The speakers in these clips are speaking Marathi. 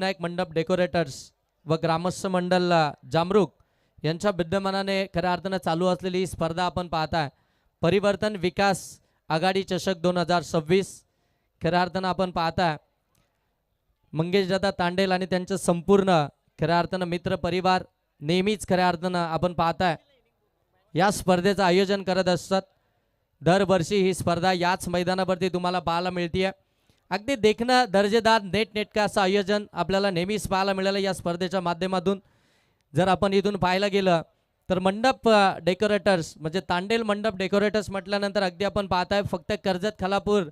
नायक मंडप डेकोरेटर्स व ग्रामस्थ मंडळ जामरुक यांच्या विद्यमानाने खऱ्या अर्थानं चालू असलेली ही स्पर्धा आपण पाहताय. परिवर्तन विकास आघाडी चषक 2026 खऱ्या अर्थानं आपण पाहताय. मंगेशदादा तांडेल आणि त्यांचं संपूर्ण खऱ्या अर्थानं मित्र परिवार नेहमीच खऱ्या अर्थानं आपण पाहताय या स्पर्धेचं आयोजन करत असतात. दरवर्षी ही स्पर्धा याच मैदानावरती तुम्हाला पाहायला मिळते. अगदी देखणं दर्जेदार नेटनेटकं असं आयोजन आपल्याला नेहमीच पाहायला मिळालं या स्पर्धेच्या माध्यमातून. जर आपण इथून पाहायला गेलं तर मंडप डेकोरेटर्स म्हणजे तांडेल मंडप डेकोरेटर्स म्हटल्यानंतर अगदी आपण पाहताय फक्त कर्जत खालापूर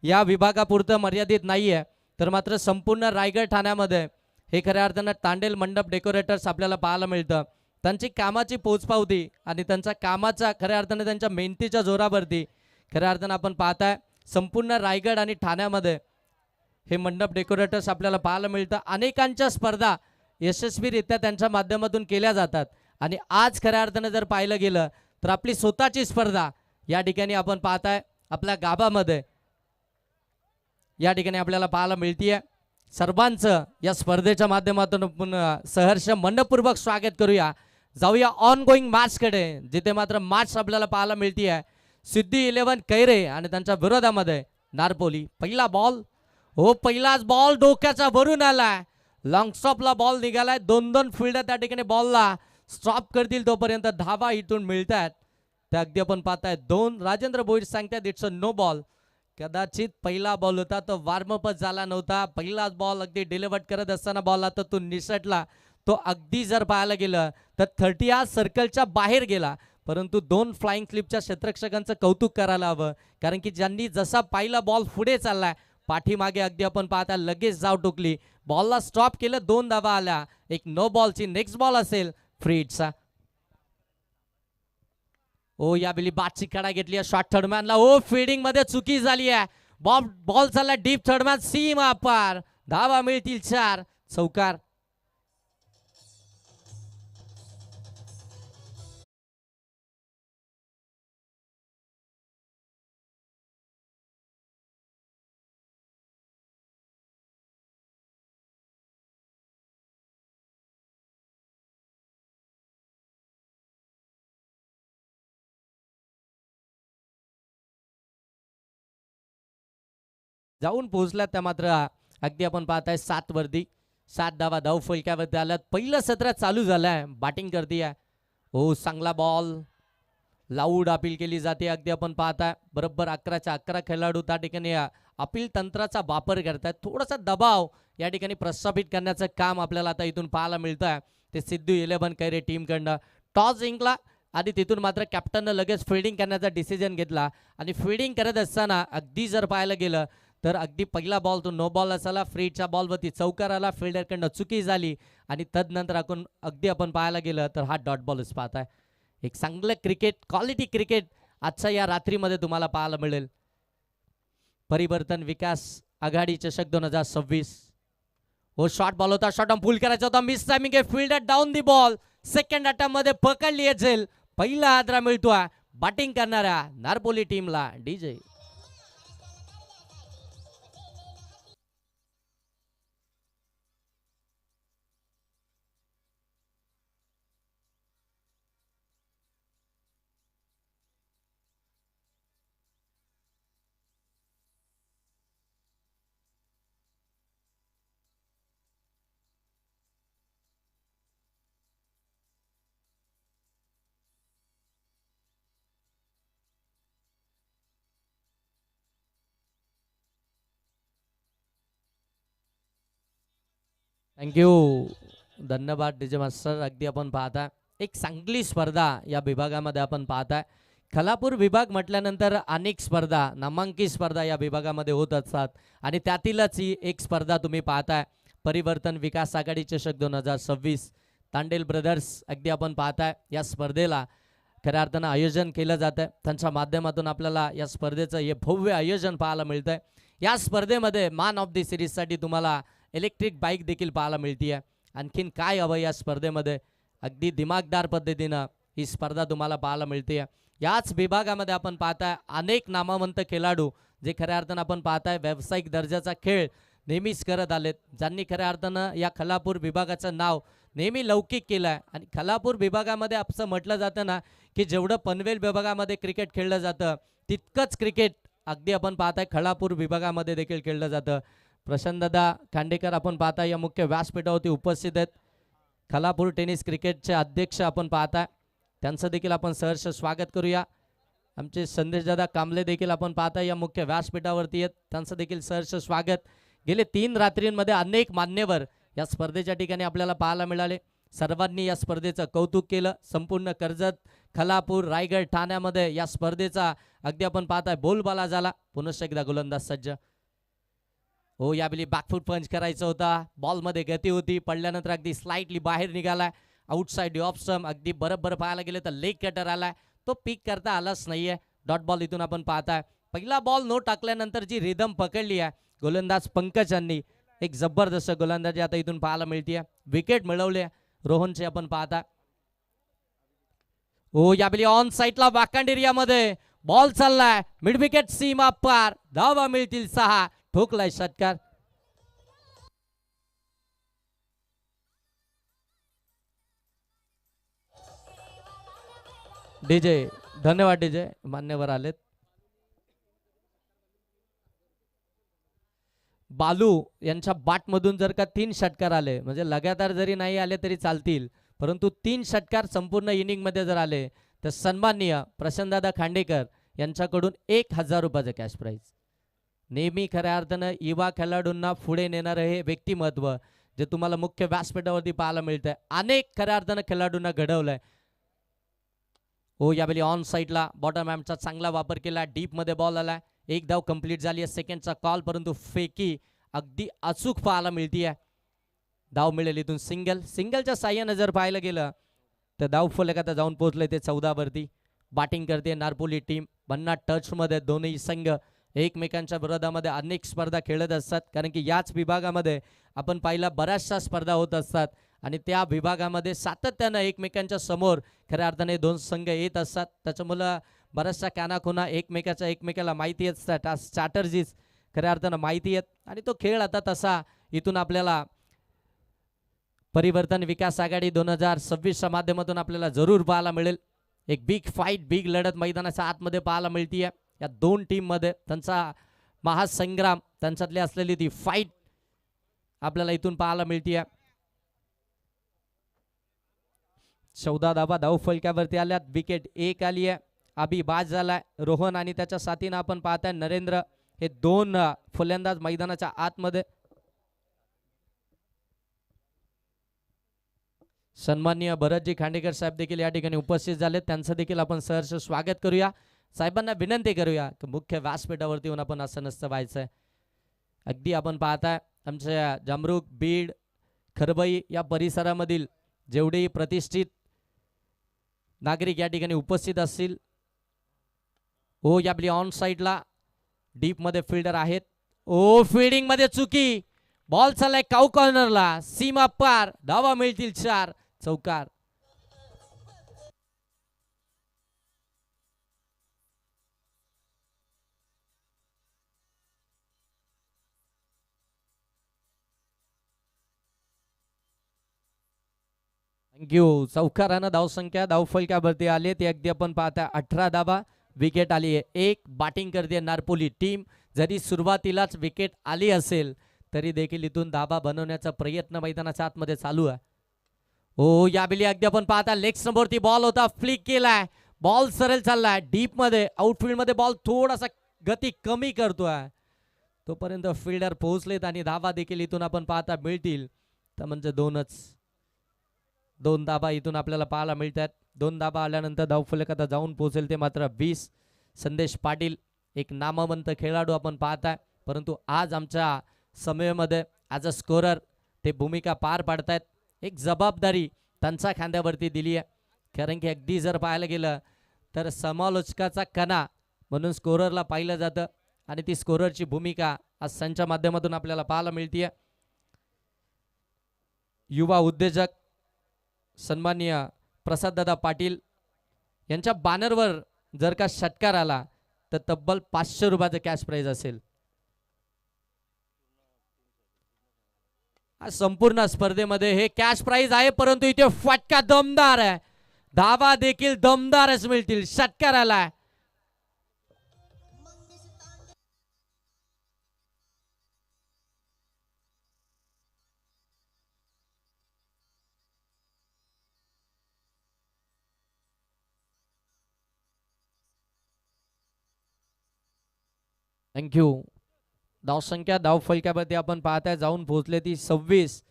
या विभागापुरतं मर्यादित नाही आहे, तर मात्र संपूर्ण रायगड ठाण्यामध्ये हे खऱ्या अर्थानं तांडेल मंडप डेकोरेटर्स आपल्याला पाहायला मिळतं. त्यांची कामाची पोचपावती आणि त्यांच्या कामाचा खऱ्या अर्थानं त्यांच्या मेहनतीच्या जोरावरती खऱ्या अर्थानं आपण पाहताय संपूर्ण रायगड आणि ठाण्यामध्ये हे मंडप डेकोरेटर्स आपल्याला पाहायला मिळतं. अनेकांच्या स्पर्धा यशस्वीरित्या त्यांच्या माध्यमातून केल्या जातात आणि आज खऱ्या अर्थानं जर पाहिलं गेलं तर आपली स्वतःची स्पर्धा या ठिकाणी आपण पाहताय आपल्या गावामध्ये या ठिकाणी आपल्याला पाहायला मिळतीये. सर्वांचं या स्पर्धेच्या माध्यमातून आपण सहर्ष मनपूर्वक स्वागत करूया. जाऊया ऑन गोईंग मॅचकडे, जिथे मात्र मॅच आपल्याला पाहायला मिळतीये. सिद्धी 11 कैरे आणि त्यांच्या विरोधामध्ये नारपोली. पहिला बॉल, हो पहिलाच बॉल डोक्याचा वरून आलाय. लॉंग स्टॉपला बॉल निघालाय. 2-2 फिल्डर त्या ठिकाणी बॉलला स्टॉप करतील तोपर्यंत धावा इथून मिळतात. त्या अगदी आपण पाहताय 2. राजेंद्र भोईर सांगतात इट्स अ नो बॉल. कदाचित पहिला बॉल होता तो वॉर्मअपच झाला नव्हता. पहिलाच बॉल अगदी डिलिव्हर करत असताना बॉल आता तो निसटला. तो अगदी जर पाहायला गेलं तर 30 सर्कलच्या बाहेर गेला. परंतु 2 फ्लाइंग क्लिपच्या क्षेत्ररक्षकांचं कौतुक करायला हवं, कारण की ज्यांनी जसा पहिला बॉल पुढे चाललाय पाठीमागे अगदी आपण पाहता लगेच जाव टोकली. बॉलला स्टॉप केलं. 2 धावा आल्या. एक नो बॉलची नेक्स्ट बॉल असेल फ्रीडचा. ओ यावेळी बादची कडा घेतली आहे शॉर्ट थर्डमॅनला. ओ फिल्डिंग मध्ये चुकी झाली आहे. बॉल चालला डीप थर्डमॅन सीमा पार. धावा मिळतील 4. चौकार. जाऊन पोहोचल्यात त्या मात्र अगदी आपण पाहताय 7 वरती. 7 धावा धाव फलक्यावरती आल्यात. पहिलं सत्र चालू झालंय. बॅटिंग करते. हो चांगला बॉल. लाऊड अपील केली जाते. अगदी आपण पाहताय बरोबर 11च्या 11 खेळाडू त्या ठिकाणी अपील तंत्राचा वापर करतायत. थोडासा दबाव या ठिकाणी प्रस्थापित करण्याचं काम आपल्याला आता इथून पाहायला मिळतंय. ते सिद्धू 11 कैरे टीमकडनं टॉस जिंकला आणि तिथून मात्र कॅप्टननं लगेच फिल्डिंग करण्याचा डिसिजन घेतला. आणि फिल्डिंग करत असताना अगदी जर पाहायला गेलं तर अगदी पहिला बॉल तो नो बॉल असाला. फ्रीडच्या बॉलवरती चौकार आला. फिल्डरकडनं चुकी झाली आणि तदनंतर अगदी आपण पाहायला गेलं तर हा डॉट बॉलच पाहताय. एक चांगलं क्रिकेट, क्वालिटी क्रिकेट आजच्या या रात्रीमध्ये तुम्हाला पाहायला मिळेल. परिवर्तन विकास आघाडी चषक 2026. हो शॉर्ट बॉल होता. शॉर्ट फुल करायचा होता. मिस टायमिंग आहे. Fielder down the ball. Second attempt मध्ये पकडली असेल. पहिला हादरा मिळतोय बॅटिंग करणाऱ्या नारपोली टीमला. DJ thank you. धन्यवाद डीजे मास्टर. अगदी आपण पाहताय एक चांगली स्पर्धा या विभागामध्ये आपण पाहताय. खालापूर विभाग म्हटल्यानंतर अनेक स्पर्धा, नामांकित स्पर्धा या विभागामध्ये होत असतात आणि त्यातीलच ही एक स्पर्धा तुम्ही पाहताय. परिवर्तन विकास आघाडी चषक 2026 तांडेल ब्रदर्स अगदी आपण पाहताय या स्पर्धेला खऱ्या अर्थानं आयोजन केलं जातं. त्यांच्या माध्यमातून आपल्याला या स्पर्धेचं हे भव्य आयोजन पाहायला मिळतंय. या स्पर्धेमध्ये मॅन ऑफ द सिरीजसाठी तुम्हाला इलेक्ट्रिक बाईक देखील पाहायला मिळते. आणखीन काय हवं या स्पर्धेमध्ये? अगदी दिमागदार पद्धतीनं ही स्पर्धा तुम्हाला पाहायला मिळते. याच विभागामध्ये आपण पाहताय अनेक नामवंत खेळाडू जे खऱ्या अर्थानं आपण पाहताय व्यावसायिक दर्जाचा खेळ नेहमीच करत आलेत, ज्यांनी खऱ्या अर्थानं या खलापूर विभागाचं नाव नेहमी लौकिक केलं आहे. आणि खलापूर विभागामध्ये असं म्हटलं जातं ना की जेवढं पनवेल विभागामध्ये क्रिकेट खेळलं जातं तितकंच क्रिकेट अगदी आपण पाहताय खलापूर विभागामध्ये देखील खेळलं जातं. प्रशांतदादा खांडेकर आपण पाहताय या मुख्य व्यासपीठावरती उपस्थित आहेत. खलापूर टेनिस क्रिकेटचे अध्यक्ष आपण पाहताय, त्यांचं देखील आपण सहर्ष स्वागत करूया. आमचे संदेशदादा कांबळे देखील आपण पाहताय या मुख्य व्यासपीठावरती आहेत, त्यांचं देखील सहर्ष स्वागत. गेले 3 रात्रींमध्ये अनेक मान्यवर या स्पर्धेच्या ठिकाणी आपल्याला पाहायला मिळाले. सर्वांनी या स्पर्धेचं कौतुक केलं. संपूर्ण कर्जत, खलापूर, रायगड, ठाण्यामध्ये या स्पर्धेचा अगदी आपण पाहताय बोलबाला झाला. पुनश्च एकदा गोलंदाज सज्ज. हो, यावेळी बॅकफूट पंच करायचा होता, बॉलमध्ये गती होती, पडल्यानंतर अगदी स्लाइटली बाहेर निघाला. आउटसाइड ऑफ स्टंप अगदी बरोबर पाहायला गेले तर लेग कटर आलाय, तो पिक करता आलाच नाहीये. डॉट बॉल इथून आपण पाहताय. पहिला बॉल नो टाकल्यानंतर जी रिदम पकडली आहे गोलंदाज पंकज यांनी, एक जबरदस्त गोलंदाजी आता इथून पाहायला मिळते. विकेट मिळवले रोहनचे आपण पाहता. हो, यावेळी ऑन साइडला वाकांड एरियामध्ये बॉल चाललाय, मिड विकेट सीमा पार, धावा मिळतील 6. ठोकलाय षटकार. डीजे, धन्यवाद डीजे, मान्यवर आलेत. बालू यांच्या बाटमधून जर का 3 षटकार आले, म्हणजे लगातार जरी नाही आले तरी चालतील, परंतु 3 षटकार संपूर्ण इनिंगमध्ये जर आले तर सन्माननीय प्रशांतदादा खांडेकर यांच्याकडून 1000 रुपयाचं कॅश प्राइज. नेहमी खऱ्या अर्थानं युवा खेळाडूंना पुढे नेणारं हे व्यक्तिमत्व जे तुम्हाला मुख्य व्यासपीठावरती पाहायला मिळतंय, अनेक खऱ्या अर्थानं खेळाडूंना घडवलंय. हो, यावेळी ऑन साइडला बॉटम हॅमचा चांगला वापर केला, डीपमध्ये बॉल आला, 1 धाव कंप्लीट झाली आहे. सेकंडचा कॉल, परंतु फेकी अगदी अचूक पाहायला मिळतीये. धाव मिळेल इथून सिंगल. सिंगलच्या साह्यानं जर पाहायला गेलं तर धाव फलक आता जाऊन पोहोचले ते 14 वरती. बॅटिंग करते नारपोली टीम. 50 टचमध्ये दोन्ही संघ एकमेकांच्या विरोधामध्ये अनेक स्पर्धा खेळत असतात, कारण की याच विभागामध्ये आपण पाहिला बऱ्याचशा स्पर्धा होत असतात आणि त्या विभागामध्ये सातत्यानं एकमेकांच्या समोर खऱ्या अर्थाने 2 संघ येत असतात. त्याच्यामुळं बऱ्याचशा कानाखुना एकमेकाला माहिती असतात, स्ट्रॅटर्जीज खऱ्या अर्थानं माहिती आहेत आणि तो खेळ आता तसा इथून आपल्याला परिवर्तन विकास आघाडी 2026च्या माध्यमातून आपल्याला जरूर पाहायला मिळेल. एक बिग फाईट, बिग लढत मैदानाच्या आतमध्ये पाहायला मिळतीये. या 2 टीममध्ये त्यांचा महासंग्राम, त्यांच्यातली असलेली ती फाईट आपल्याला इथून पाहायला मिळतीये. 14 धावा धाव फलकावरती आल्यात. विकेट 1 आली आहे. अभि बाद झालाय. रोहन आणि त्याच्या साथीनं आपण पाहताय नरेंद्र, हे 2 फलंदाज मैदानाच्या आतमध्ये. सन्माननीय भरतजी खांडेकर साहेब देखील या ठिकाणी उपस्थित झाले, त्यांचं देखील आपण सहर्ष स्वागत करूया. साहेबांना विनंती करूया की मुख्य व्यासपीठावरती येऊन आपण असं नसतं व्हायचंय. अगदी आपण पाहताय आमच्या जामरूक, बीड, खरबई या परिसरामधील जेवढे प्रतिष्ठित नागरिक या ठिकाणी उपस्थित असतील. ओ, याबली ऑन साइडला डीपमध्ये फिल्डर आहेत. ओ, फिल्डिंग मध्ये चुकी, बॉल चाललाय काऊ कॉर्नरला, सीमा पार, धावा मिळतील 4. चौकार. थँक्यू. चौकारानं धावसंख्या धावफलकावरती आले ते अगदी आपण पाहता 18 धावा. विकेट आली आहे 1. बॅटिंग करते नारपोली टीम. जरी सुरुवातीलाच विकेट आली असेल तरी देखील इथून धावा बनवण्याचा प्रयत्न मैदानाच्या आतमध्ये चालू आहे. हो, यावेळी अगदी आपण पाहता लेग समोरती बॉल होता, फ्लिक केलाय, बॉल सरळ चाललाय डीप मध्ये. आउटफील्ड मध्ये बॉल थोडासा गती कमी करतोय, तोपर्यंत फिल्डर पोहोचलेत आणि धावा देखील इथून आपण पाहता मिळतील. तर म्हणजे 2 धाबा इथून आपल्याला पाहायला मिळतात. 2 धाबा आल्यानंतर धावफलक आता जाऊन पोहोचेल ते मात्र 20. संदेश पाटील एक नामवंत खेळाडू आपण पाहताय, परंतु आज आमच्या समयमध्ये ॲज अ स्कोरर ते भूमिका पार पाडतायत. एक जबाबदारी त्यांच्या खांद्यावरती दिली आहे, कारण की अगदी जर पाहायला गेलं तर समालोचकाचा कणा म्हणून स्कोररला पाहिलं जातं आणि ती स्कोररची भूमिका आज त्यांच्या माध्यमातून आपल्याला पाहायला मिळते. युवा उद्योजक सन्माननीय प्रसाददादा पाटील यांच्या बॅनरवर जर का षटकार आला तर तब्बल 500 रुपयाचं कॅश प्राइज असेल. संपूर्ण स्पर्धेमध्ये हे कॅश प्राइज आहे, परंतु इथे फटका दमदार आहे. धावा देखील दमदारच मिळतील षटकाराला. थँक्यू. धावसंख्या धावफलकामध्ये आपण पाहताय जाऊन पोहोचले ती 26.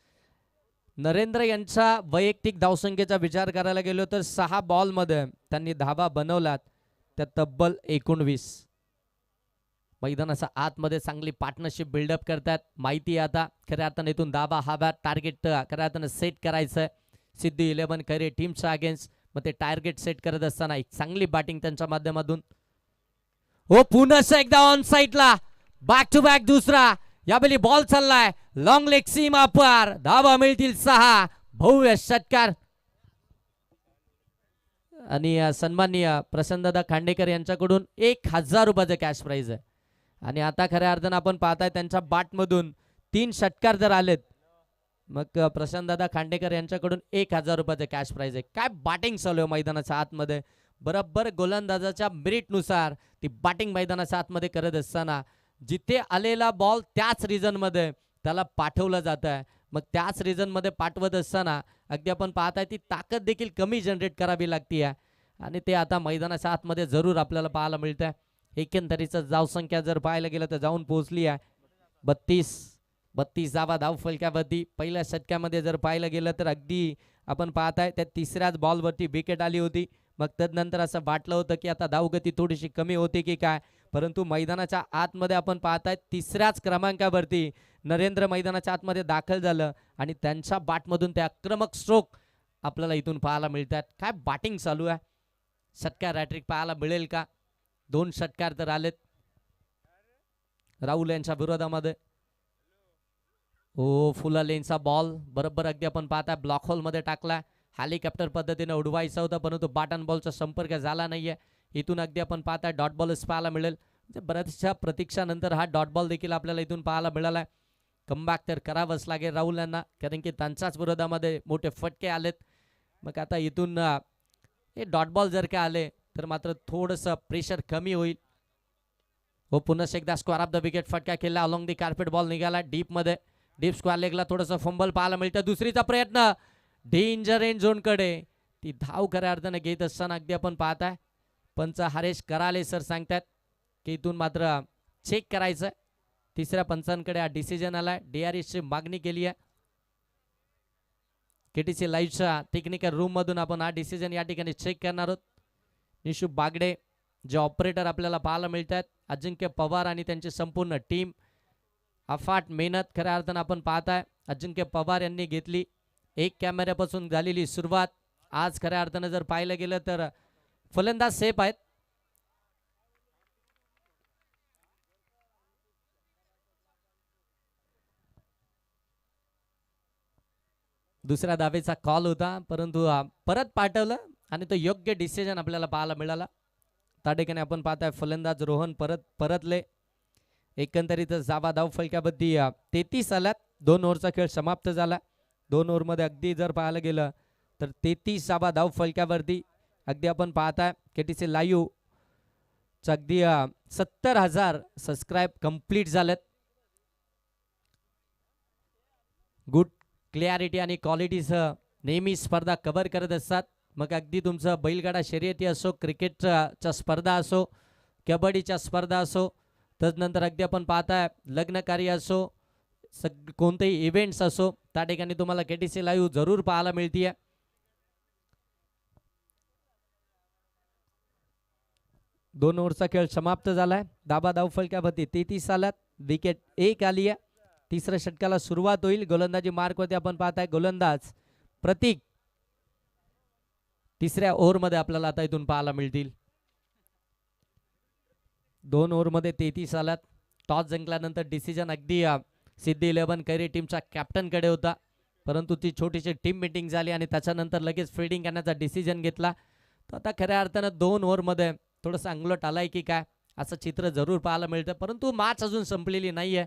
नरेंद्र यांच्या वैयक्तिक धावसंख्येचा विचार करायला गेलो तर 6 बॉलमध्ये त्यांनी धावा बनवलात, त्या तब्बल 19. मैदानाच्या आतमध्ये चांगली पार्टनरशिप बिल्डअप करतात. माहिती आता खऱ्या अर्थाने इथून धावा हव्यात, टार्गेट खऱ्या अर्थाने सेट करायचं. सिद्धी 11 करे टीमच्या अगेन्स्ट मग ते टार्गेट सेट करत असताना एक चांगली बॅटिंग त्यांच्या माध्यमातून. हो पुन्हा एकदा ऑन साइडला बॅक टू बॅक दुसरा. यावेळी बॉल चाललाय लॉंग लेग सीमा पार. धावा मिळतील 6. भव्य षटकार. आणि सन्माननीय प्रसन्नदादा खांडेकर यांच्याकडून 1000 रुपयाचं कॅश प्राइज आहे. आणि आता खऱ्या अर्थानं आपण पाहताय त्यांच्या बॅटमधून 3 षटकार जर आलेत मग प्रसन्नदादा खांडेकर यांच्याकडून 1000 रुपयाचं कॅश प्राइज आहे. काय बॅटिंग चालू आहे मैदानाच्या आतमध्ये. बरोबर गोलंदाजाच्या मेरिटनुसार ती बॅटिंग मैदानाच्या आतमध्ये करत असताना जिथे आलेला बॉल त्याच रिजन मध्ये त्याला पाठवलं जात आहे. मग त्याच रिजन मध्ये पाठवत असताना अगदी आपण पाहताय ती ताकद देखील कमी जनरेट करावी लागते आहे. आणि ते आता मैदानाच्या आतमध्ये जरूर आपल्याला पाहायला मिळतंय. एकंदरीचं धावसंख्या जर पाहायला गेलं तर जाऊन पोहोचली आहे 32 धावा धावफलकावरती. पहिल्या षटकामध्ये जर पाहायला गेलं तर अगदी आपण पाहताय त्या तिसऱ्याच बॉलवरती विकेट आली होती. मग तदनंतर असं वाटलं होतं की आता धावगती थोडीशी कमी होती की काय, परंतु मैदानाच्या आतमध्ये आपण पाहताय 3ऱ्याच क्रमांकावरती नरेंद्र मैदानाच्या आतमध्ये दाखल झालं आणि त्यांच्या बॅटमधून ते आक्रमक स्ट्रोक आपल्याला इथून पाहायला मिळतात. काय बॅटिंग चालू आहे. षटकार हॅट्रिक पाहायला मिळेल का. 2 षटकार तर आलेत राहुल यांच्या विरोधामध्ये. ओ फुला लेनचा बॉल बरोबर अगदी आपण पाहताय ब्लॉक होल मध्ये टाकला. हेलिकॉप्टर पद्धतीने उडवायचा होता परंतु बॅट अँड बॉलचा संपर्क झाला नाहीये. इथून अगदी आपण पाहताय डॉट बॉलच पाहायला मिळेल. बऱ्याचशा प्रतीक्षानंतर हा डॉट बॉल देखील आपल्याला इथून पाहायला मिळाला आहे. कमबॅक तर करावंच लागेल राहुल यांना, कारण की त्यांच्याच विरोधामध्ये मोठे फटके आलेत. मग आता इथून हे डॉट बॉल जर का आले तर मात्र थोडंसं प्रेशर कमी होईल. हो पुन्हा एकदा स्क्वेअर ऑफ द विकेट फटका केला. अलॉंग दी कार्पेट बॉल निघाला डीप मध्ये. डीप स्क्वेअर लेगला थोडंसं फंबल पाहायला मिळतं. दुसरीचा प्रयत्न डेंजर एंड झोन कडे ती धाव खऱ्या अर्थाने घेत असताना अगदी आपण पाहताय पंच हरेश कराले सर सांगतात की इथून मात्र चेक करायचं. 3ऱ्या पंचांकडे हा डिसिजन आलाय. DRS ची मागणी केली आहे. KTC लाईव्हच्या टेक्निकल रूम मधून आपण हा डिसिजन या ठिकाणी चेक करणार आहोत. निशू बागडे जे ऑपरेटर आपल्याला पाहायला मिळतात, अजिंक्य पवार आणि त्यांची संपूर्ण टीम. अफाट मेहनत खऱ्या अर्थानं आपण पाहताय अजिंक्य पवार यांनी घेतली. 1 कॅमेऱ्यापासून झालेली सुरुवात. आज खऱ्या अर्थानं जर पाहिलं गेलं तर फलंदाज सेफ आहेत. दुसऱ्या धावेचा कॉल होता परंतु परत पाठवलं आणि तो योग्य डिसिजन आपल्याला पाहायला मिळाला. त्या ठिकाणी आपण पाहताय फलंदाज रोहन परतले. एकंदरीत जावा धाव फलकावरती 33 आल्यात. 2 ओव्हरचा खेळ समाप्त झाला. 2 ओव्हरमध्ये अगदी जर पाहायला गेलं तर 33 जावा धाव फलकावरती अगदी आपण पाहताय KTC लाईव्ह अगदी 70,000 सबस्क्राईब कंप्लीट झालेत. गुड क्लॅरिटी आणि क्वालिटीसह नेहमी स्पर्धा कव्हर करत असतात. मग अगदी तुमचं बैलगाडा शर्यती असो, क्रिकेटच्या स्पर्धा असो, कबड्डीच्या स्पर्धा असो, तदनंतर अगदी आपण पाहताय लग्न कार्य असो, कोणतेही इव्हेंट्स असो, त्या ठिकाणी तुम्हाला KTC लाईव्ह जरूर पाहायला मिळतीये. दोन ओव्हरचा खेळ समाप्त झालाय. दाबा धाव फलकावरती 33 आल्यात. विकेट 1 आली आहे. 3ऱ्या षटकाला सुरुवात होईल. गोलंदाजी मार्क वरती आपण पाहताय गोलंदाज प्रतीक 3ऱ्या ओव्हरमध्ये आपल्याला आता इथून पाहायला मिळतील. 2 ओव्हरमध्ये 33 आल्यात. टॉस जिंकल्यानंतर डिसिजन अगदी सिद्धी 11 कैरी टीमच्या कॅप्टन कडे होता, परंतु ती छोटीशी टीम मीटिंग झाली आणि त्याच्यानंतर लगेच फिल्डिंग करण्याचा डिसिजन घेतला. तर आता खऱ्या अर्थानं 2 ओव्हरमध्ये थोडंसं अंगलट आलाय की काय असं चित्र जरूर पाहायला मिळतं, परंतु मॅच अजून संपलेली नाहीये.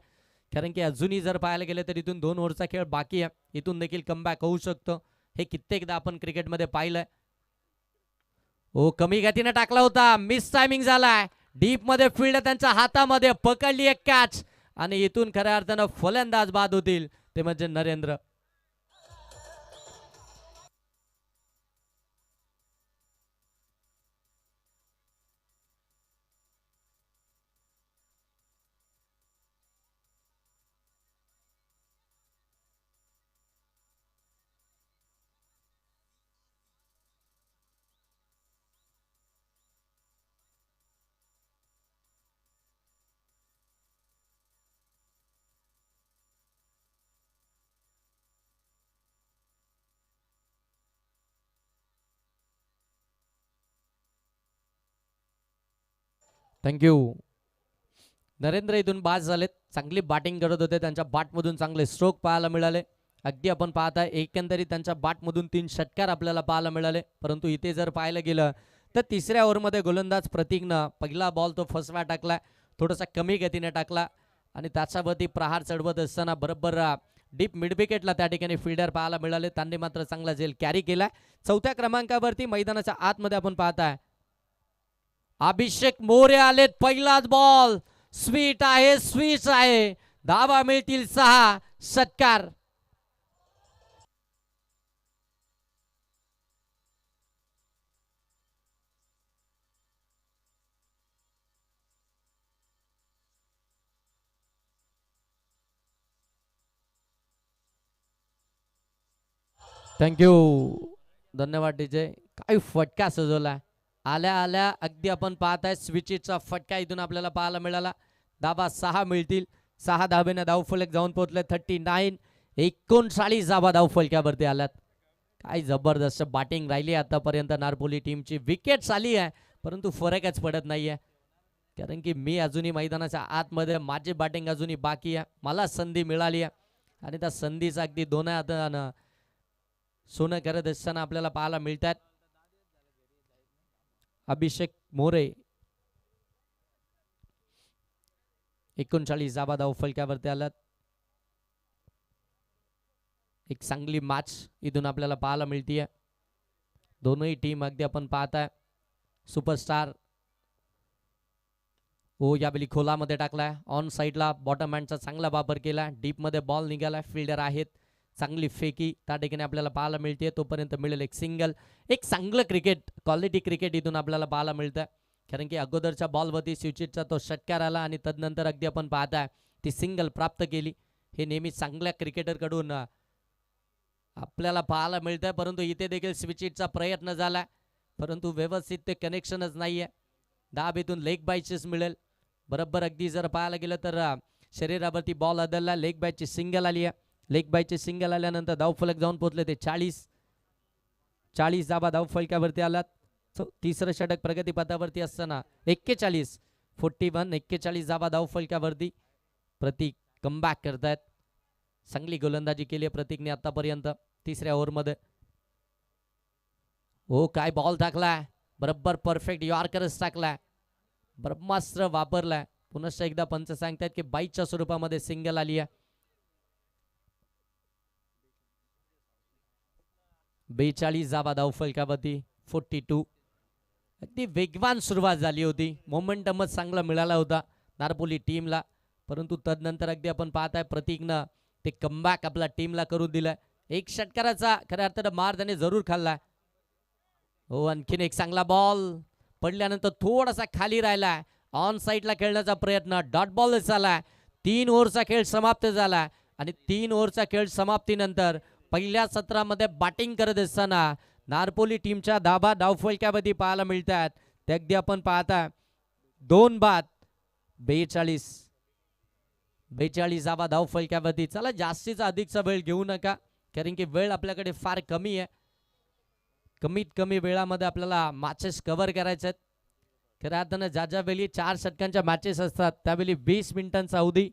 कारण की अजूनही जर पाहायला गेले तर इथून 2 ओव्हरचा खेळ बाकी आहे. इथून देखील कमबॅक होऊ शकतो. हे कित्येकदा आपण क्रिकेटमध्ये पाहिलंय. हो, कमी गतीने टाकला होता, मिस टायमिंग झालाय. डीप मध्ये फील्ड त्यांच्या हातामध्ये, पकडली एक कॅच आणि इथून खऱ्या अर्थानं फलंदाज बाद होतील, ते म्हणजे नरेंद्र. थँक्यू. नरेंद्र इथून बाद झालेत. चांगली बॅटिंग करत होते, त्यांच्या बॅटमधून चांगले स्ट्रोक पाहायला मिळाले. अगदी आपण पाहताय एकंदरीत त्यांच्या बॅटमधून 3 षटकार आपल्याला पाहायला मिळाले. परंतु इथे जर पाहायला गेलं तर तिसऱ्या ओव्हरमध्ये गोलंदाज प्रतीकनं पहिला बॉल तो फसवा टाकला, थोडासा कमी गतीने टाकला आणि त्याच्यावरती प्रहार चढवत असताना बरोबर डीप मिड विकेटला त्या ठिकाणी फिल्डर पाहायला मिळाले. त्यांनी मात्र चांगला झेल कॅरी केला. 4थ्या क्रमांकावरती मैदानाच्या आतमध्ये आपण पाहताय अभिषेक मोरे आलेत. पहिलाच बॉल स्वीट आहे, स्वीच आहे. धावा मिळतील 6, षटकार. थँक्यू, धन्यवाद डीजे. काय फटका सजवला. आल्या आल्या अगदी आपण पाहताय स्विचचा फटका इथून आपल्याला पाहायला मिळाला. धाबा 6 मिळतील. 6 धाबेने धावफलक जाऊन पोहोचले 39. 39 धाबा धावफलक्यावरती आल्यात. काय जबरदस्त बॅटिंग राहिली आतापर्यंत नारपोली टीमची. विकेट्स आली आहे परंतु फरकच पडत नाहीये. कारण की मी अजूनही मैदानाच्या आतमध्ये, माझी बॅटिंग अजूनही बाकी आहे. मला संधी मिळाली आहे आणि त्या संधीचा अगदी दोन्ही हातानं सोनं करत असताना आपल्याला पाहायला मिळतात. अभिषेक मोरे 39 धावा धावफलक्यावरती आल्यात. एक चांगली मॅच इथून आपल्याला पाहायला मिळतीये. दोनही टीम अगदी आपण पाहताय सुपरस्टार हो यावेळी खोलामध्ये टाकलाय. ऑन साईडला बॉटम हँडचा चांगला वापर केला. डीप मध्ये बॉल निघाला. फिल्डर आहेत, चांगली फेकी त्या ठिकाणी आपल्याला पाहायला मिळते. तोपर्यंत मिळेल एक सिंगल. एक चांगलं क्रिकेट, क्वालिटी क्रिकेट इथून आपल्याला पाहायला मिळतं. कारण की अगोदरच्या बॉलवरती स्विचिटचा तो षटकार आला आणि तदनंतर अगदी आपण पाहताय ती सिंगल प्राप्त केली. हे नेहमी चांगल्या क्रिकेटरकडून आपल्याला पाहायला मिळतंय. परंतु इथे देखील स्विचिटचा प्रयत्न झाला परंतु व्यवस्थित ते कनेक्शनच नाहीये. दाब इथून लेग बायचेस मिळेल. बरोबर अगदी जर पाहायला गेलं तर शरीरावरती बॉल आदळला. लेग बायची सिंगल आली आहे. लेग बायचे सिंगल आल्यानंतर धावफलक जाऊन पोहोचले ते 40 धावा धावफलकावरती आलात. तिसरं षटक प्रगतीपथावरती असताना 41 धावा धावफलकावरती प्रतीक कमबॅक करतायत. चांगली गोलंदाजी केली आहे प्रतीकने आतापर्यंत तिसऱ्या ओव्हरमध्ये. हो काय बॉल टाकलाय, बरोबर परफेक्ट यॉर्करच टाकलाय, ब्रह्मास्त्र वापरलाय. पुनश्च एकदा पंच सांगतायत की बाईच्या स्वरूपामध्ये सिंगल आली आहे. 42 धावा धावफलकावरती 42. अगदी वेगवान सुरुवात झाली होती. मोमेंटमच चांगला मिळाला होता नारपोली टीमला. परंतु तदनंतर अगदी आपण पाहताय प्रतीकनं ते कमबॅक आपल्या टीमला करून दिलाय. एक षटकाराचा खऱ्या अर्थानं मार त्याने जरूर खाल्लाय. हो आणखीन एक चांगला बॉल पडल्यानंतर थोडासा खाली राहिलाय. ऑन साईडला खेळण्याचा प्रयत्न, डॉट बॉल झालाय. 3 ओव्हरचा खेळ समाप्त झाला आणि 3 ओव्हरचा खेळ समाप्तीनंतर पहिल्या सत्रामध्ये बॅटिंग करत असताना नारपोली टीमच्या धाबा धावफलक्यावरती पाहायला मिळतात. ते अगदी आपण पाहता 2 बाद 42 धाबा धावफलक्यावरती. चला जास्तीचा अधिकचा वेळ घेऊ नका कारण की वेळ आपल्याकडे फार कमी आहे. कमीत कमी वेळामध्ये आपल्याला मॅचेस कव्हर करायचे आहेत. खऱ्या अर्थानं ज्या वेळी 4 षटकांच्या मॅचेस असतात त्यावेळी 20 मिनिटांचा अवधी.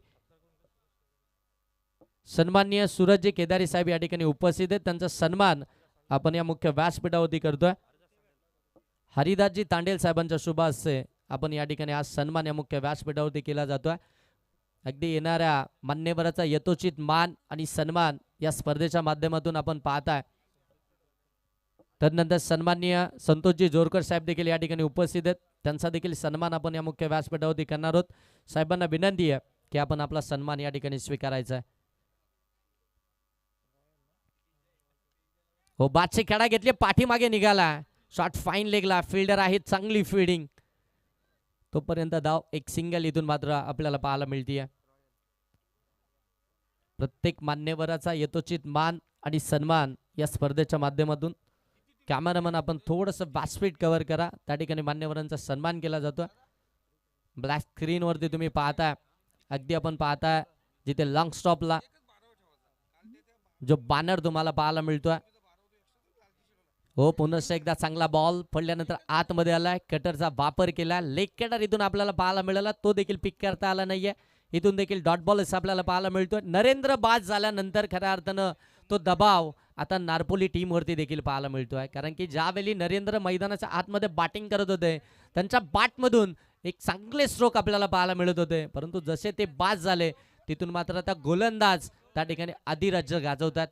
सन्माननीय सूरजजी केदारी साहेब या ठिकाणी उपस्थित आहेत. त्यांचा सन्मान आपण या मुख्य व्यासपीठावरती करतोय. हरिदासजी तांडेल साहेबांच्या शुभ हस्ते आपण या ठिकाणी आज सन्मान या मुख्य व्यासपीठावरती केला जातोय. अगदी येणाऱ्या मान्यवराचा यथोचित मान आणि सन्मान या स्पर्धेच्या माध्यमातून आपण पाहताय. तदनंतर सन्माननीय संतोषजी जोरकर साहेब देखील या ठिकाणी उपस्थित आहेत. त्यांचा देखील सन्मान आपण या मुख्य व्यासपीठावरती करणार आहोत. साहेबांना विनंती आहे की आपण आपला सन्मान या ठिकाणी स्वीकारायचा आहे. हो, बादशे खेळा घेतली, पाठीमागे निघाला, शॉट फाईन लेगला, फिल्डर आहे, चांगली फिल्डिंग. तोपर्यंत धाव एक सिंगल इथून मात्र आपल्याला पाहायला मिळते. प्रत्येक मान्यवराचा यथोचित मान आणि सन्मान या स्पर्धेच्या माध्यमातून. कॅमेरामन आपण थोडंसं व्यासपीठ कव्हर करा, त्या ठिकाणी मान्यवरांचा सन्मान केला जातो. ब्लॅक स्क्रीनवरती तुम्ही पाहताय, अगदी आपण पाहताय जिथे लॉंग स्टॉपला जो बॅनर तुम्हाला पाहायला मिळतोय. हो, पुन्हा एकदा चांगला बॉल पडल्यानंतर आतमध्ये आलाय, कटरचा वापर केला, लेग कटर इथून आपल्याला पाहायला मिळाला, तो देखील पिक करता आला नाहीये. इथून देखील डॉट बॉल आपल्याला पाहायला मिळतोय. नरेंद्र बाद झाल्यानंतर खऱ्या अर्थानं तो दबाव आता नारपोली टीम वरती देखील पाहायला मिळतोय, कारण की ज्यावेळी नरेंद्र मैदानाच्या आतमध्ये बॅटिंग करत होते, त्यांच्या बॅटमधून एक चांगले स्ट्रोक आपल्याला पाहायला मिळत होते, परंतु जसे ते बाद झाले तिथून मात्र आता गोलंदाज त्या ठिकाणी अधिराज्य गाजवतात.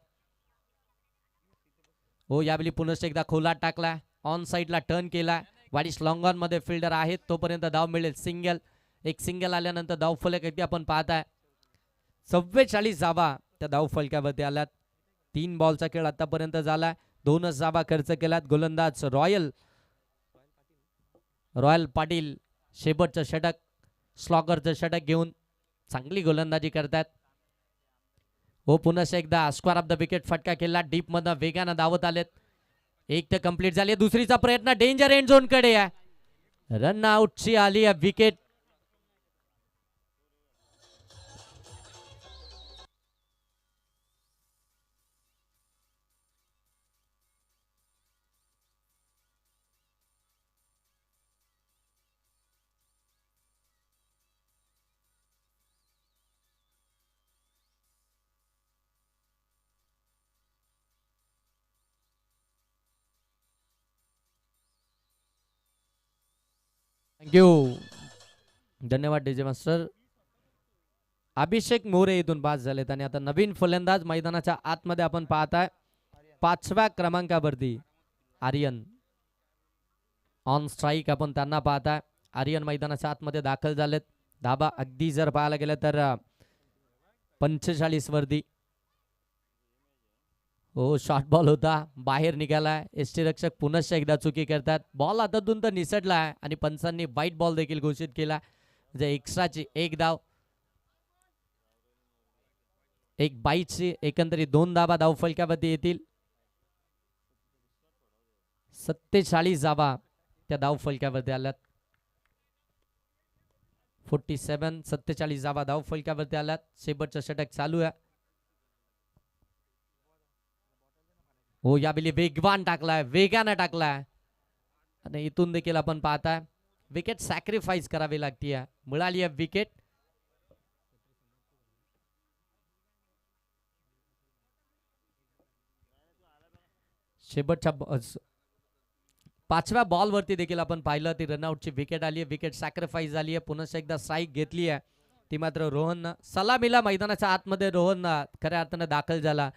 हो, यावेळी पुन्हा एकदा खोलात टाकला, ऑन साईडला टर्न केला, वाडीस लॉंग ऑन मध्ये फिल्डर आहेत, तोपर्यंत धाव मिळेल सिंगल. एक सिंगल आल्यानंतर धाव फलक अगदी आपण पाहताय 44 धावा त्या धाव फलकावरती आल्यात. 3 बॉलचा खेळ आतापर्यंत झाला, 2च धावा खर्च केल्यात. गोलंदाज रॉयल पाटील शेबटचं षटक, स्लॉगरचं षटक घेऊन चांगली गोलंदाजी करतात. हो, पुन्हा एकदा स्क्वेअर ऑफ द विकेट फटका केला, डीप मधनं वेगानं धावत आलेत. एक तर कंप्लीट झाली, दुसरीचा प्रयत्न डेंजर एंड झोन कडे आहे, रन आउटची आली आहे विकेट. थँक्यू, धन्यवाद डीजे मास्टर. अभिषेक मोरे इथून बाद झालेत आणि आता नवीन फलंदाज मैदानाच्या आतमध्ये आपण पाहताय 5व्या क्रमांकावरती आर्यन ऑन स्ट्राईक आपण त्यांना पाहताय. आर्यन मैदानाच्या आतमध्ये दाखल झालेत. धाबा अगदी जर पाहायला गेलं तर 45 वरती. हो, शॉर्ट बॉल होता, बाहेर निघालाय. यष्टीरक्षक पुन्हा एकदा चुकी करतात. बॉल हातातून तर निसटलाय आणि पंचांनी वाईट बॉल देखील घोषित केला, म्हणजे एक्स्ट्राची एक धाव. एक बाईटची एकंदरीत 2 धावा धाव फलकावरती येतील. 47 धावा त्या धाव फलकावरती आल्यात. 47 धावा धाव फलकावरती आल्यात. शेबटचं षटक चालू आहे. हो, यावेळी वेगवान टाकलाय, वेगानं टाकलाय आणि इथून देखील आपण पाहताय विकेट सॅक्रिफाईस करावी लागते. मिळाली आहे विकेट. शेबटच्या 5व्या बॉलवरती देखील आपण पाहिलं ती रनआउटची विकेट आली आहे, विकेट सॅक्रिफाईस झाली आहे. पुन्हा एकदा स्ट्राईक घेतली आहे ती मात्र रोहन सलामीला मैदानाच्या आतमध्ये रोहन खऱ्या अर्थानं दाखल झाला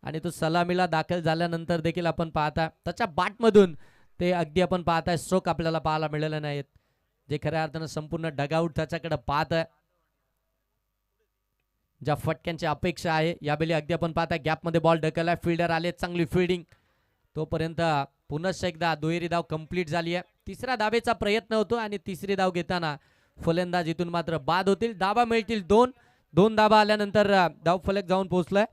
आणि तो सलामीला दाखल झाल्यानंतर देखील आपण पाहता त्याच्या बॅटमधून ते अगदी आपण पाहताय स्ट्रोक आपल्याला पाहायला मिळाले नाहीत, जे खऱ्या अर्थानं संपूर्ण डगआउट त्याच्याकडे पाहत आहे. ज्या फटक्यांची अपेक्षा आहे यावेळी अगदी आपण पाहताय गॅपमध्ये बॉल ढकललाय, फिल्डर आले, चांगली फिल्डिंग. तोपर्यंत पुन्हा एकदा दुहेरी धाव कंप्लीट झाली आहे. तिसऱ्या धावेचा प्रयत्न होतो आणि तिसरी धाव घेताना फलंदाज इथून मात्र बाद होतील. धावा मिळतील 2 धावा आल्यानंतर धाव फलक जाऊन पोहोचलाय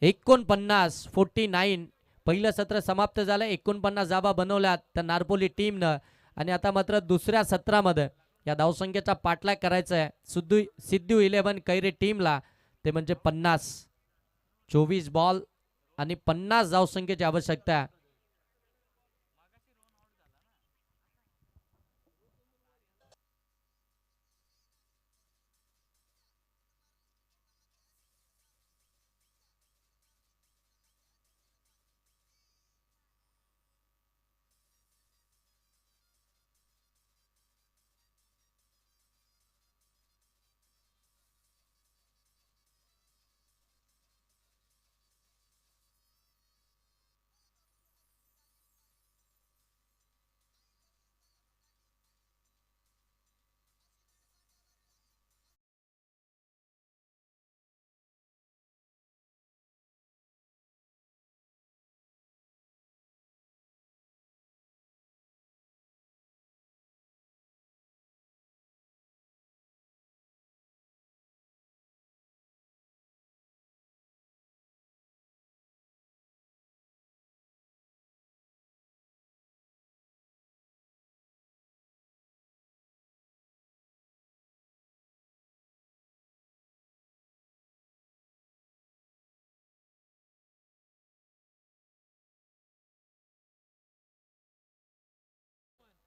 49. पहिलं सत्र समाप्त झालं. 49 धावा बनवल्यात त्या नारपोली टीमनं आणि आता मात्र दुसऱ्या सत्रामध्ये या धावसंख्येचा पाठलाग करायचा आहे सिद्धू 11 कैरे टीमला. ते म्हणजे 50. 24 बॉल आणि 50 धावसंख्येची आवश्यकता आहे.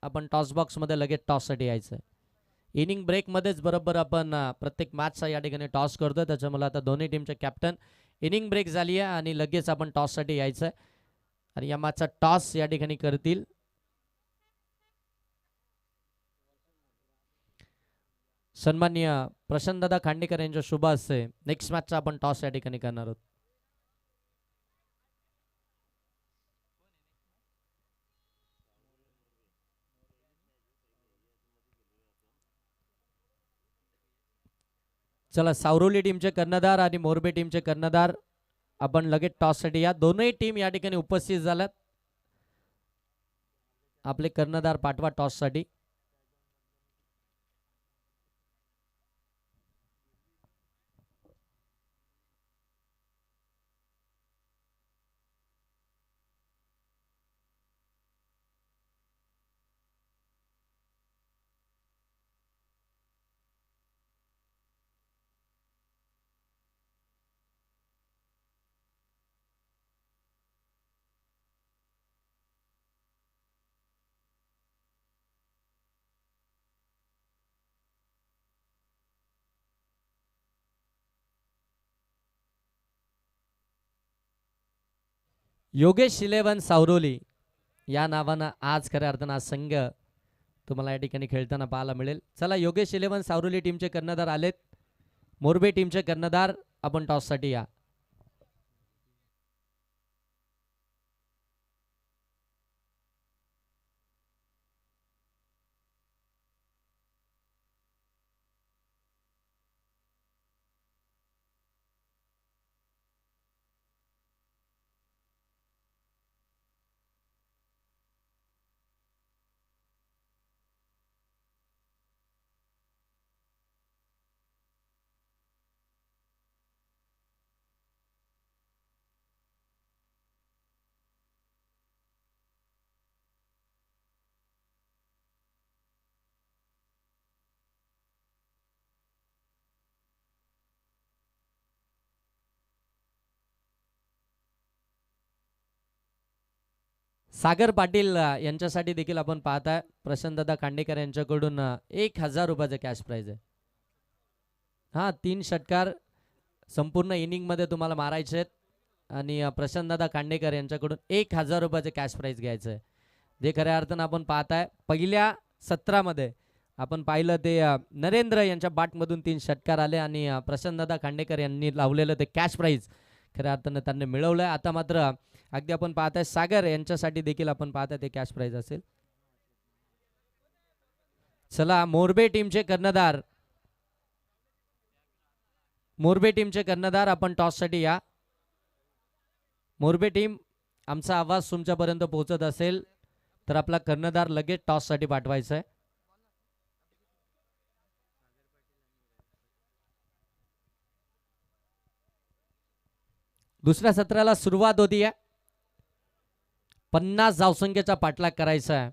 आपण टॉस बॉक्समध्ये लगेच टॉससाठी यायचं आहे. इनिंग ब्रेकमध्येच बरोबर आपण प्रत्येक मॅचचा या ठिकाणी टॉस करतो. त्याच्यामुळे आता दोन्ही टीमचे कॅप्टन इनिंग ब्रेक झाली आहे आणि लगेच आपण टॉससाठी यायचं आहे आणि या मॅचचा टॉस या ठिकाणी करतील सन्माननीय प्रशांतदादा खांडेकर यांच्या शुभ हस्ते. नेक्स्ट मॅचचा आपण टॉस या ठिकाणी करणार आहोत. चला, सावरोली टीमचे कर्णधार आणि मोरबे टीमचे कर्णधार आपण लगेच टॉससाठी या. दोनही टीम या ठिकाणी उपस्थित झाल्यात. आपले कर्णधार पाठवा टॉससाठी. योगेश 11 सावरोली या नावानं आज खऱ्या अर्थानं आज संघ तुम्हाला या ठिकाणी खेळताना पाहायला मिळेल. चला, योगेश 11 सावरोली टीमचे कर्णधार आलेत. मोरबे टीमचे कर्णधार आपण टॉससाठी या. सागर पाटील यांच्यासाठी देखील आपण पाहताय प्रशांतदादा खांडेकर यांच्याकडून 1000 रुपयाचं कॅश प्राइज आहे. हा, 3 षटकार संपूर्ण इनिंग मध्ये तुम्हाला मारायचे आहेत आणि प्रशांतदादा खांडेकर यांच्याकडून 1000 रुपयाचं कॅश प्राइज घ्यायचं आहे. जे खऱ्या अर्थानं आपण पाहताय पहिल्या सत्रामध्ये आपण पाहिलं ते नरेंद्र यांच्या बाटमधून 3 षटकार आले आणि प्रशांतदादा खांडेकर यांनी लावलेलं ते कॅश प्राइज खऱ्या अर्थानं त्यांनी मिळवलंय. आता मात्र अगदी आपण पाहताय सागर यांच्यासाठी देखील आपण पाहताय ते कॅश प्राइज असेल. चला, मोरबे टीमचे कर्णधार आपण टॉससाठी या. मोरबे टीम, आमचा आवाज तुमच्यापर्यंत पोहोचत असेल तर आपला कर्णधार लगेच टॉससाठी पाठवायचा आहे. दुसऱ्या सत्राला सुरुवात होती आहे. 50 धावसंख्येचा पाठलाग करायचा आहे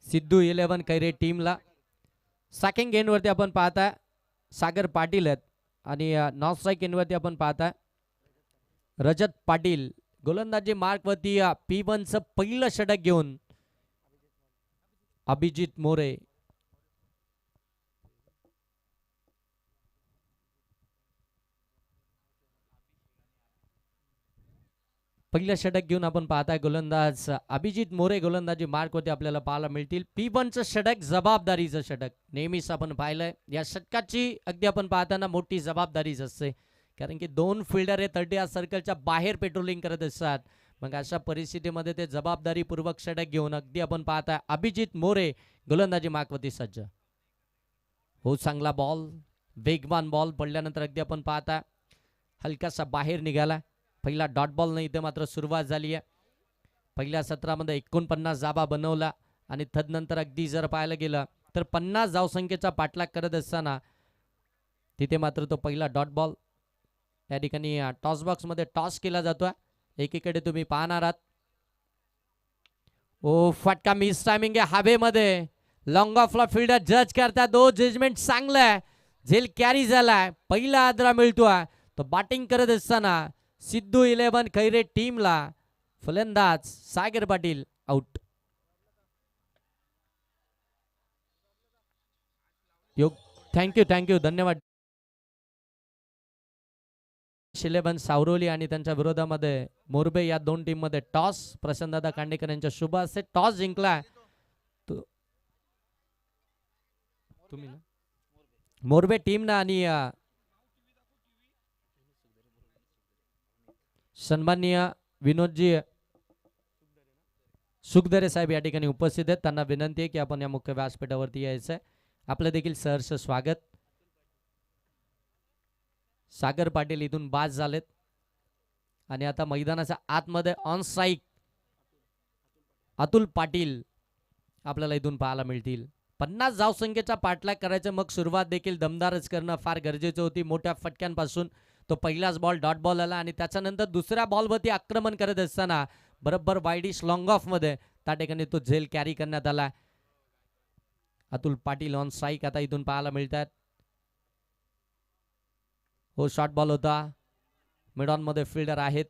सिद्धू 11 कैरे टीमला. सेकंड गेंदवरती आपण पाहताय सागर पाटील आहेत आणि नॉन स्ट्राईक गेंदवरती आपण पाहताय रजत पाटील. गोलंदाजी मार्कवरती P1चं पहिलं षटक घेऊन अभिजित मोरे. पहिलं षटक घेऊन आपण पाहताय गोलंदाज अभिजित मोरे गोलंदाजी मार्क होते आपल्याला पाहायला मिळतील. P1चं षटक जबाबदारीचं षटक नेहमीच आपण पाहिलंय. या षटकाची अगदी आपण पाहताना मोठी जबाबदारीच असते, कारण की 2 फिल्डर हे 30 सर्कलच्या बाहेर पेट्रोलिंग करत असतात. मग अशा परिस्थितीमध्ये ते जबाबदारीपूर्वक षटक घेऊन अगदी आपण पाहताय अभिजित मोरे गोलंदाजी मार्कवरती सज्ज. हो, चांगला बॉल, वेगवान बॉल पडल्यानंतर अगदी आपण पाहताय हलकासा बाहेर निघाला. पहिला डॉट बॉल नाही, इथे मात्र सुरुवात झाली आहे. पहिल्या सत्रामध्ये 49 धावा बनवला आणि तदनंतर अगदी जर पाहायला गेलं तर 50 धावसंख्येचा पाठलाग करत असताना तिथे मात्र तो पहिला डॉट बॉल या ठिकाणी टॉस बॉक्स मध्ये टॉस केला जातोय. एकीकडे तुम्ही पाहणार आहात ओ फटका मिस टायमिंग आहे हवेमध्ये. लॉंग ऑफला फील्डर जज करतात. जजमेंट चांगलं आहे, झेल कॅरी झालाय, पहिला आदरा मिळतोय. तो बॅटिंग करत असताना सिद्धू 11 खैरे टीमला फलंदाज सागर पाटील आउट. थँक्यू धन्यवाद. शिलेबन सावरोली आणि त्यांच्या विरोधामध्ये मोरबे या दोन टीम मध्ये टॉस प्रसन्नदादा कांडेकर यांच्या शुभ असे टॉस जिंकला तुम्ही ना मोरबे टीम ना आणि सन्माननीय विनोदजी सुखदरे साहेब या ठिकाणी उपस्थित आहेत. त्यांना विनंती आहे की आपण या मुख्य व्यासपीठावरती यायचं आहे. आपलं देखील सहर्ष स्वागत. सागर पाटील इथून बाद झालेत आणि आता मैदानाच्या आतमध्ये ऑन स्ट्राईक अतुल पाटील आपल्याला इथून पाहायला मिळतील. 50 धावसंख्येचा पाठलाग करायचं, मग सुरुवात देखील दमदारच करणं फार गरजेचं होती. मोठ्या फटक्यांपासून तो पहिलाच बॉल डॉट बॉल आला आणि त्याच्यानंतर दुसऱ्या बॉलवरती आक्रमण करत असताना बरोबर वाईडिश लॉंग ऑफ मध्ये त्या ठिकाणी तो झेल कॅरी करण्यात आला. अतुल पाटील ऑन स्ट्राईक आता इथून पाहायला मिळतात. हो शॉर्ट बॉल होता. मिडॉन मध्ये फिल्डर आहेत,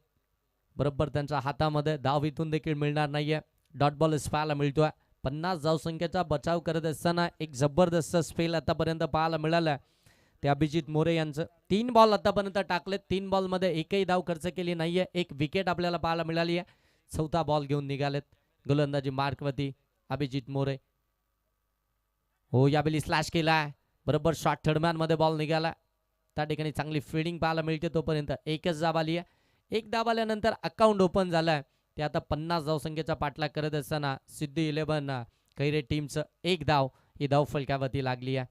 बरोबर त्यांच्या हातामध्ये धाव इथून देखील मिळणार नाहीये. डॉट बॉल पाहायला मिळतोय. 50 धावसंख्येचा बचाव करत असताना एक जबरदस्त स्पेल आतापर्यंत पाहायला मिळाला. ते अभिजित मोरे यांचं 3 बॉल आतापर्यंत टाकलेत. 3 बॉल मध्ये एकही धाव खर्च केली नाहीये. एक विकेट आपल्याला पाहायला मिळाली आहे. चौथा बॉल घेऊन निघालेत गोलंदाजी मार्कवरती अभिजित मोरे. हो यावेळी स्लॅश केला, बरोबर शॉर्ट थर्डमॅन मध्ये बॉल निघाला. त्या ठिकाणी चांगली फिल्डिंग पाहायला मिळते. तोपर्यंत एकच धाव आली आहे. एक धाव आल्यानंतर अकाउंट ओपन झालाय. ते आता 50 धावसंख्येचा पाठलाग करत असताना सिद्धी 11 कैरे टीमचं एक धाव ही धाव फलकावरती लागली आहे.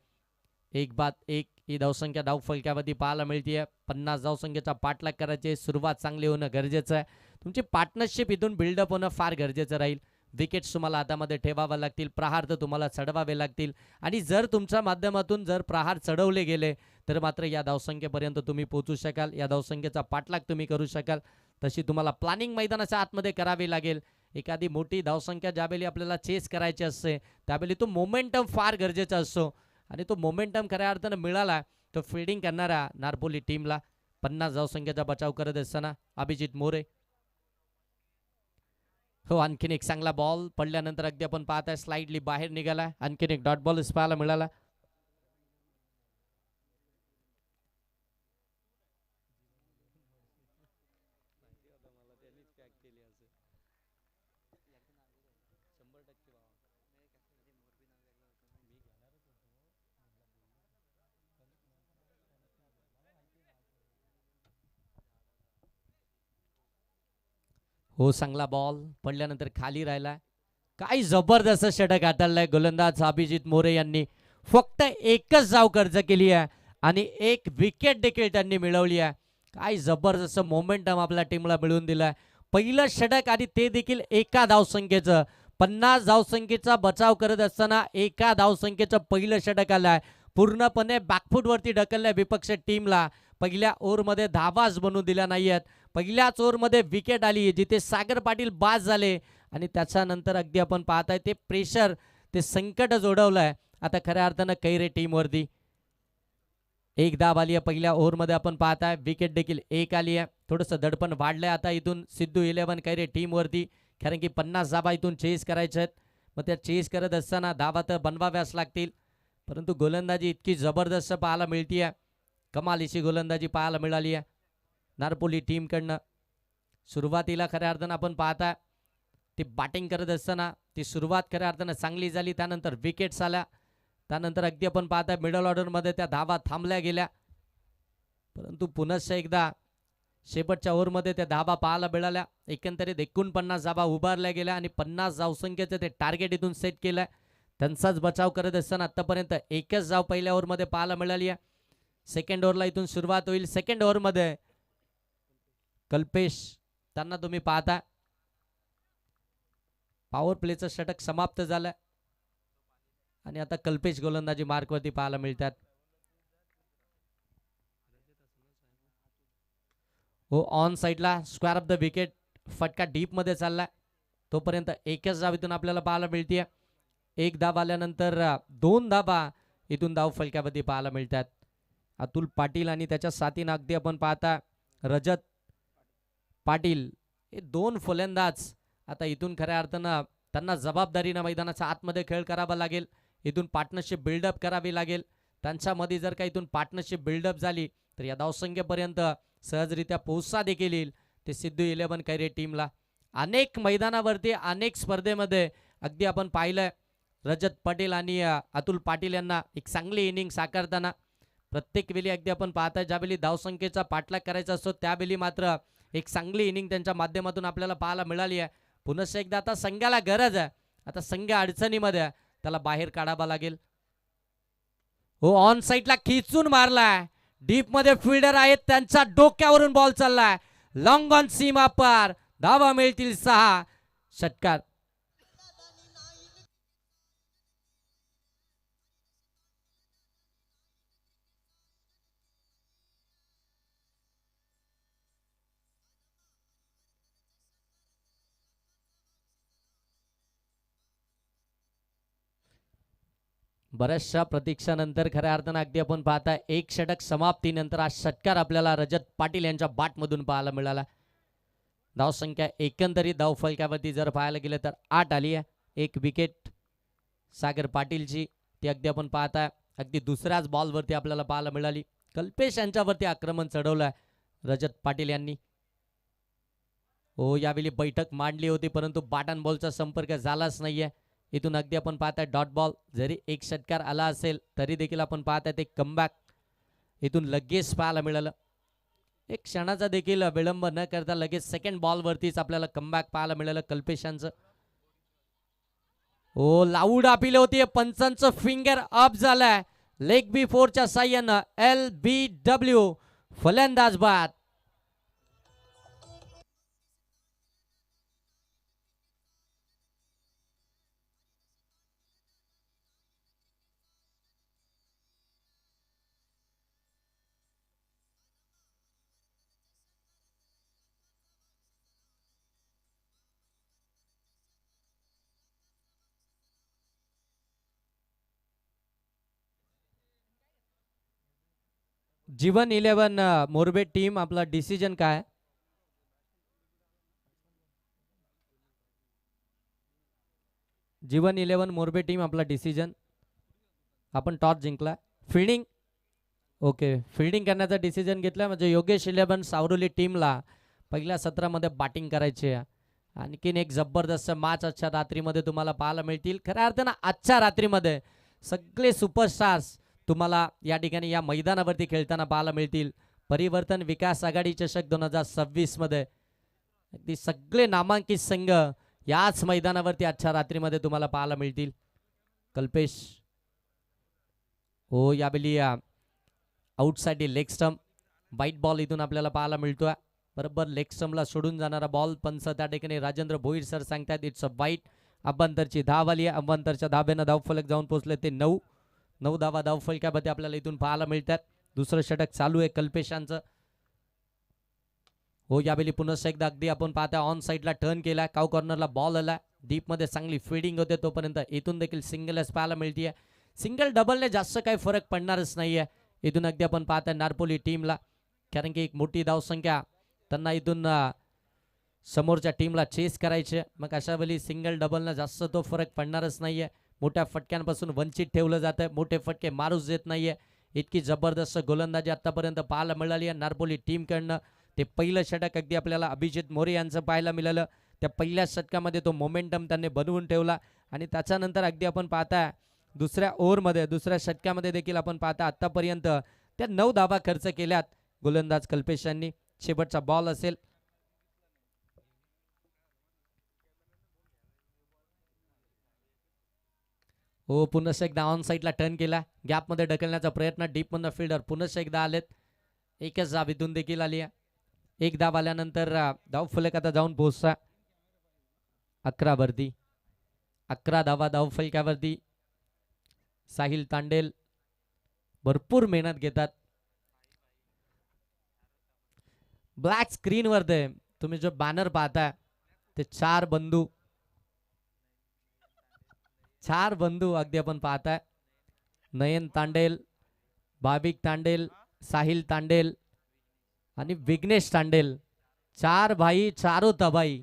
एक बाद एक ही धावसंख्या धाव फलकावरती पाहायला मिळते. 50 धावसंख्येचा पाठलाग करायची, सुरुवात चांगली होणं गरजेचं आहे. तुमची पार्टनरशिप इथून बिल्डअप होणं फार गरजेचं राहील. विकेट्स तुम्हाला हातामध्ये ठेवावे लागतील, प्रहार तर तुम्हाला चढवावे लागतील आणि जर तुमच्या माध्यमातून जर प्रहार चढवले गेले तर मात्र या धावसंख्येपर्यंत तुम्ही पोहोचू शकाल. या धावसंख्येचा पाठलाग तुम्ही करू शकाल. तशी तुम्हाला प्लॅनिंग मैदानाच्या आतमध्ये करावी लागेल. एखादी मोठी धावसंख्या ज्यावेळी आपल्याला चेस करायची असते त्यावेळी तो मोमेंटम फार गरजेचा असतो आणि तो मोमेंटम खऱ्या अर्थानं मिळाला तर फिल्डिंग करणाऱ्या नारपोली टीमला 50 धावसंख्येचा बचाव करत असताना अभिजित मोरे. हो आणखीन एक चांगला बॉल पडल्यानंतर अगदी आपण पाहताय स्लाइडली बाहेर निघाला. आणखीन एक डॉट बॉल पाहायला मिळाला. हो चांगला बॉल पडल्यानंतर खाली राहिला. काय जबरदस्त षटक हाताळलंय गोलंदाज अभिजित मोरे यांनी. फक्त एकच धाव खर्च केली आहे आणि एक विकेट देखील त्यांनी मिळवली आहे. काय जबरदस्त मोमेंटम आपल्या टीमला मिळवून दिलाय. पहिलं षटक आणि ते देखील एका धावसंख्येचं. 50 धावसंख्येचा बचाव करत असताना एका धावसंख्येचं पहिलं षटक आलंय. पूर्णपणे बॅकफूटवरती ढकललंय विपक्ष टीमला. पहिल्या ओव्हरमध्ये धावाच बनवून दिल्या नाहीयेत. पहिल्याच ओव्हरमध्ये विकेट आली जिथे सागर पाटील बाद झाले आणि त्याच्यानंतर अगदी आपण पाहताय ते प्रेशर, ते संकट जोडवलंय आता खऱ्या अर्थानं कैरे टीमवरती. एक धाव आली आहे पहिल्या ओव्हरमध्ये आपण पाहताय. विकेट देखील एक आली आहे. थोडंसं दडपण वाढलंय आता इथून सिद्धू 11 कैरे टीमवरती, कारण की 50 धावा इथून चेस करायच्या आहेत. मग त्या चेस करत असताना धावा तर बनवाव्याच लागतील, परंतु गोलंदाजी इतकी जबरदस्त पाहायला मिळतीये. कमालीची गोलंदाजी पाहायला मिळाली आहे नारपोली टीमकडनं. सुरुवातीला खऱ्या अर्थानं आपण पाहता ती बॅटिंग करत असताना ती सुरुवात खऱ्या अर्थानं चांगली झाली. त्यानंतर विकेट्स आल्या. त्यानंतर अगदी आपण पाहता मिडल ऑर्डरमध्ये त्या धावा थांबल्या गेल्या, परंतु पुनश्च एकदा शेवटच्या ओव्हरमध्ये त्या धावा पाहायला मिळाल्या. एकंदरीत 49 धावा उभारल्या गेल्या आणि 50 धावसंख्येचं ते टार्गेट इथून सेट केलंय. त्यांचाच बचाव करत असताना आतापर्यंत एकच धाव पहिल्या ओव्हरमध्ये पाहायला मिळाली आहे. सेकंड ओव्हरला इथून सुरुवात होईल. सेकंड ओव्हरमध्ये कल्पेश त्यांना तुम्ही पाहता पॉवर प्लेचं षटक समाप्त झालं आणि आता कल्पेश गोलंदाजी मार्कवरती पाहायला मिळतात. हो ऑन साईडला स्क्वेअर ऑफ द विकेट फटका डीप मध्ये चाललाय. तोपर्यंत एकच धाव इथून आपल्याला पाहायला मिळते. एक धाव आल्यानंतर 2 धावा इथून धाव फलकावरती पाहायला मिळतात. अतुल पाटील आणि त्याच्या साथीनं अगदी आपण पाहता रजत पाटील हे 2 फलंदाज आता इथून खऱ्या अर्थानं त्यांना जबाबदारीनं मैदानाच्या आतमध्ये खेळ करावा लागेल. इथून पार्टनरशिप बिल्डअप करावी लागेल. त्यांच्यामध्ये जर का इथून पार्टनरशिप बिल्डअप झाली तर या धावसंख्येपर्यंत सहजरित्या पोहोचता देखील येईल ते सिद्धू 11 कैरे टीमला. अनेक मैदानावरती अनेक स्पर्धेमध्ये अगदी आपण पाहिलंय रजत पटेल आणि अतुल पाटील यांना एक चांगली इनिंग साकारताना. प्रत्येक वेळी अगदी आपण पाहताय ज्यावेळी धावसंख्येचा पाठलाग करायचा असतो त्यावेळी मात्र एक चांगली इनिंग त्यांच्या माध्यमातून आपल्याला पाहायला मिळाली आहे. पुन्हा एकदा आता संघाला गरज आहे, आता संघ अडचणीमध्ये आहे, त्याला बाहेर काढावा लागेल. हो ऑन साईडला खिचून मारलाय, डीप मध्ये फिल्डर आहेत त्यांच्या डोक्यावरून बॉल चाललाय, लॉंग ऑन सीमा पार, धावा मिळतील 6. षटकार. बऱ्याचशा प्रतीक्षानंतर खऱ्या अर्थानं अगदी आपण पाहताय एक षटक समाप्तीनंतर आज षटकार आपल्याला रजत पाटील यांच्या बॅटमधून पाहायला मिळाला. धावसंख्या एकंदरीत धावफलकावरती जर पाहायला गेलं तर 8 आली आहे. एक विकेट सागर पाटीलची ती अगदी आपण पाहताय अगदी दुसऱ्याच बॉलवरती आपल्याला पाहायला मिळाली. कल्पेश यांच्यावरती आक्रमण चढवलंय रजत पाटील यांनी. हो यावेळी बैठक मांडली होती परंतु बॅट बॉलचा संपर्क झालाच नाहीये. इथून अगदी आपण पाहताय डॉट बॉल, जरी एक षटकार आला असेल तरी देखील आपण पाहताय ते कमबॅक इथून लगेच पाहायला मिळालं. एक क्षणाचा देखील विलंब न करता लगेच सेकंड बॉल वरतीच आपल्याला कमबॅक पाहायला मिळालं कल्पेशांचं. हो लाऊड अपील होती, पंचांचं फिंगर अप झालाय. लेग बी 4च्या साह्यानं LBW फलंदाज बाद. जीवन 11 मोरबे टीम आपला डिसिजन काय? जीवन 11 मोरबे टीम आपला डिसिजन, आपण टॉस जिंकला. फिल्डिंग ओके, फिल्डिंग करण्याचा डिसिजन घेतला म्हणजे योगेश 11 सावरुली टीमला पहिल्या सत्रामध्ये बॅटिंग करायची आहे. आणखीन एक जबरदस्त मॅच आजच्या रात्रीमध्ये तुम्हाला पाहायला मिळतील. खऱ्या अर्थानं आजच्या रात्रीमध्ये सगळे सुपरस्टार्स तुम्हाला या ठिकाणी या मैदानावरती खेळताना पाहायला मिळतील. परिवर्तन विकास आघाडी चषक 2026 मध्ये अगदी सगळे नामांकित संघ याच मैदानावरती आजच्या रात्रीमध्ये तुम्हाला पाहायला मिळतील. कल्पेश हो यावेळी आउटसाइड लेग स्टंप, वाईट बॉल इथून आपल्याला पाहायला मिळतोय. बरोबर लेग स्टंपला सोडून जाणारा बॉल, पंच त्या ठिकाणी राजेंद्र भोईर सर सांगतात इट्स अ वाईट. अभ्यंतरची धाव आली आहे, अभ्यंतरच्या धाब्यानं धावफलक जाऊन पोहोचले ते 9 धावा धावफलकामध्ये आपल्याला इथून पाहायला मिळतात. दुसरं षटक चालू आहे कल्पेशांचं. हो यावेळी पुन्हा एकदा अगदी आपण पाहता ऑन साईडला टर्न केला, काव कॉर्नरला बॉल आला, डीप मध्ये चांगली फिल्डिंग होते तोपर्यंत इथून देखील सिंगलच पाहायला मिळते. सिंगल डबलने जास्त काही फरक पडणारच नाहीये इथून अगदी आपण पाहता नारपोली टीमला, कारण की एक मोठी धावसंख्या त्यांना इथून समोरच्या टीमला चेस करायचे. मग अशा वेळी सिंगल डबलनं जास्त तो फरक पडणारच नाहीये. मोठ्या फटक्यांपासून वंचित ठेवलं जातं, मोठे फटके मारूच देत नाहीये. इतकी जबरदस्त गोलंदाजी आतापर्यंत पाहायला मिळाली आहे नारपोली टीमकडनं. ते पहिलं षटक अगदी आपल्याला अभिजित मोरे यांचं पाहायला मिळालं. त्या पहिल्या षटकामध्ये तो मोमेंटम त्यांनी बनवून ठेवला आणि त्याच्यानंतर अगदी आपण पाहता दुसऱ्या ओव्हरमध्ये दुसऱ्या षटकामध्ये देखील आपण पाहता आतापर्यंत त्या 9 धावा खर्च केल्यात गोलंदाज कल्पेश यांनी. शेवटचा बॉल असेल. हो पुन्हा एकदा ऑन साईडला टर्न केला, गॅपमध्ये ढकलण्याचा प्रयत्न, डीप मधनं फिल्डर पुन्हा एकदा आलेत. एकच धाव इथून देखील आली आहे. एक धाव आल्यानंतर धाव फलक आता जाऊन पोहोचता 11 वरती. 11 धावा धाव फलकावरती. साहिल तांडेल भरपूर मेहनत घेतात. ब्लॅक स्क्रीनवर तुम्ही जो बॅनर पाहताय ते 4 बंधू अगदी आपण पाहताय. नयन तांडेल, भाविक तांडेल, साहिल तांडेल आणि विघ्नेश तांडेल. 4 भाई चारो तबाई.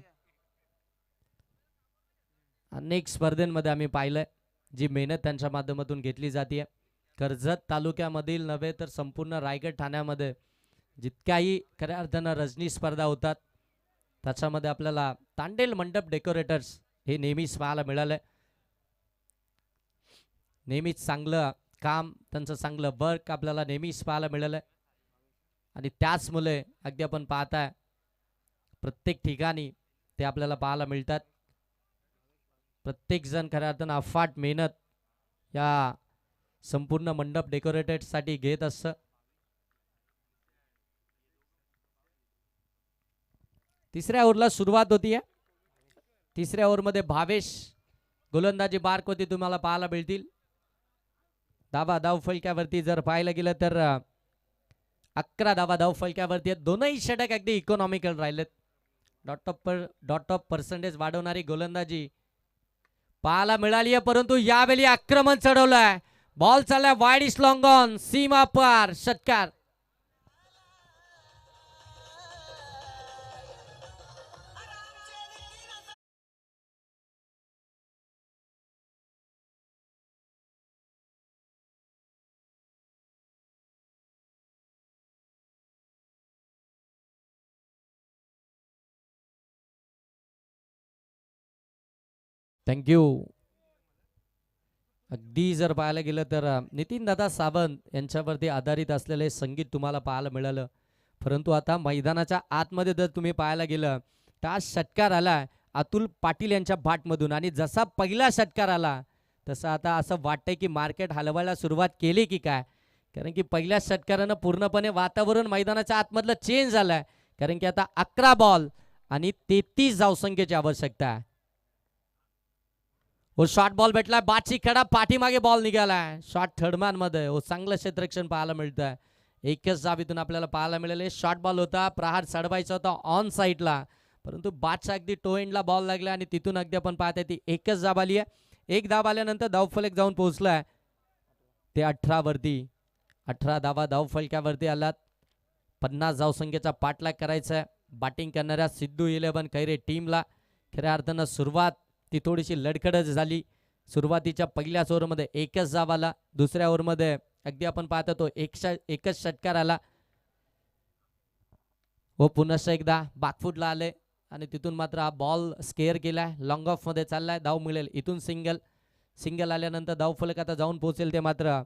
अनेक स्पर्धेमध्ये आम्ही पाहिलंय जी मेहनत त्यांच्या माध्यमातून घेतली जाते. कर्जत तालुक्यामधील नव्हे तर संपूर्ण रायगड ठाण्यामध्ये जितक्याही खऱ्या अर्थानं रजनी स्पर्धा होतात त्याच्यामध्ये आपल्याला तांडेल मंडप डेकोरेटर्स हे नेहमीच पाहायला मिळालंय. नेहमीच चांगलं काम, त्यांचं चांगलं वर्क आपल्याला नेहमीच पाहायला मिळालंय. आणि त्याच मुले अगदी आपण पाहताय प्रत्येक ठिकाणी ते आपल्याला पाहायला मिळतात. प्रत्येक जण खऱ्या अर्थानं अफाट मेहनत या संपूर्ण मंडप डेकोरेटेड साठी घेत असतं. तिसऱ्या ओव्हरला सुरुवात होतीये. तिसऱ्या ओव्हरमध्ये भावेश गोलंदाजी बारकोती तुम्हाला पाहायला मिळतील. धाव फलक्यावरती जर पाहायला गेलं तर 11 धाव फलक्यावरती आहेत. दोनही षटक अगदी इकॉनॉमिकल राहिलेत. डॉट ऑफ पर्सेंटेज वाढवणारी गोलंदाजी पाहायला मिळाली आहे, परंतु यावेळी आक्रमण चढवलंय. बॉल चाललाय वाईड इस लॉंग ऑन, सीमा पार, षटकार. थँक्यू. अगदी जर पाहायला गेलं तर नितीन दादा सावंत यांच्यावरती आधारित असलेले संगीत तुम्हाला पाहायला मिळालं, परंतु आता मैदानाच्या आतमध्ये जर तुम्ही पाहायला गेलं तर षटकार आला अतुल पाटील यांच्या बाटमधून. आणि जसा पहिला षटकार आला तसं आता असं वाटतंय की मार्केट हलवायला सुरुवात केली की काय, कारण की पहिल्या षटकारानं पूर्णपणे वातावरण मैदानाच्या आतमधलं चेंज झालंय. कारण की आता 11 बॉल आणि 33 धावसंख्येची आवश्यकता आहे. वो शॉर्ट बॉल भेटलाय, बाची खडा पाठीमागे बॉल निघालाय. शॉर्ट थर्डमॅन मध्ये हो चांगलं क्षेत्ररक्षण पाहायला मिळतंय. एकच जाबीतून आपल्याला पाहायला मिळाले. शॉर्ट बॉल होता, प्रहार चढवायचा होता ऑन साईडला, परंतु बादचा अगदी टो एंडला बॉल लागला आणि तिथून अगदी आपण पाहताय ती एकच धाव आली आहे. एक धाव आल्यानंतर धावफलक जाऊन पोहोचलाय ते 18 वरती. 18 धावा धावफलक्यावरती आलात. 50 धावसंख्येचा पाठलाग करायचा आहे बॅटिंग करणाऱ्या सिद्धू 11 कैरे टीमला. खऱ्या अर्थानं सुरुवात ती थोडीशी लडखडच झाली. सुरुवातीच्या पहिल्याच ओव्हरमध्ये एकच धाव आला. दुसऱ्या ओव्हरमध्ये अगदी आपण पाहतो तो एकच षटकार आला. व पुन्हा एकदा बॅकफुटला आले आणि तिथून मात्र हा बॉल स्केअर केलाय. लॉंग ऑफ मध्ये चाललाय, धाव मिळेल इथून. सिंगल आल्यानंतर धाव फलक आता जाऊन पोहोचेल ते मात्र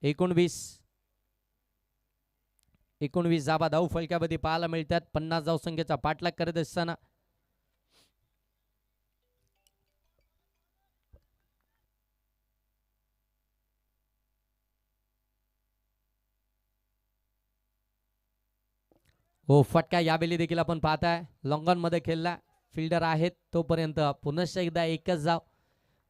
19 धावा धाव फलकामध्ये पाहायला मिळतात. 50 धावसंख्येचा पाठलाग करत असताना हो फटका यावेळी देखील आपण पाहताय लॉंग ऑन मध्ये खेळला. फिल्डर आहेत तोपर्यंत पुन्हा एकदा एकच धाव.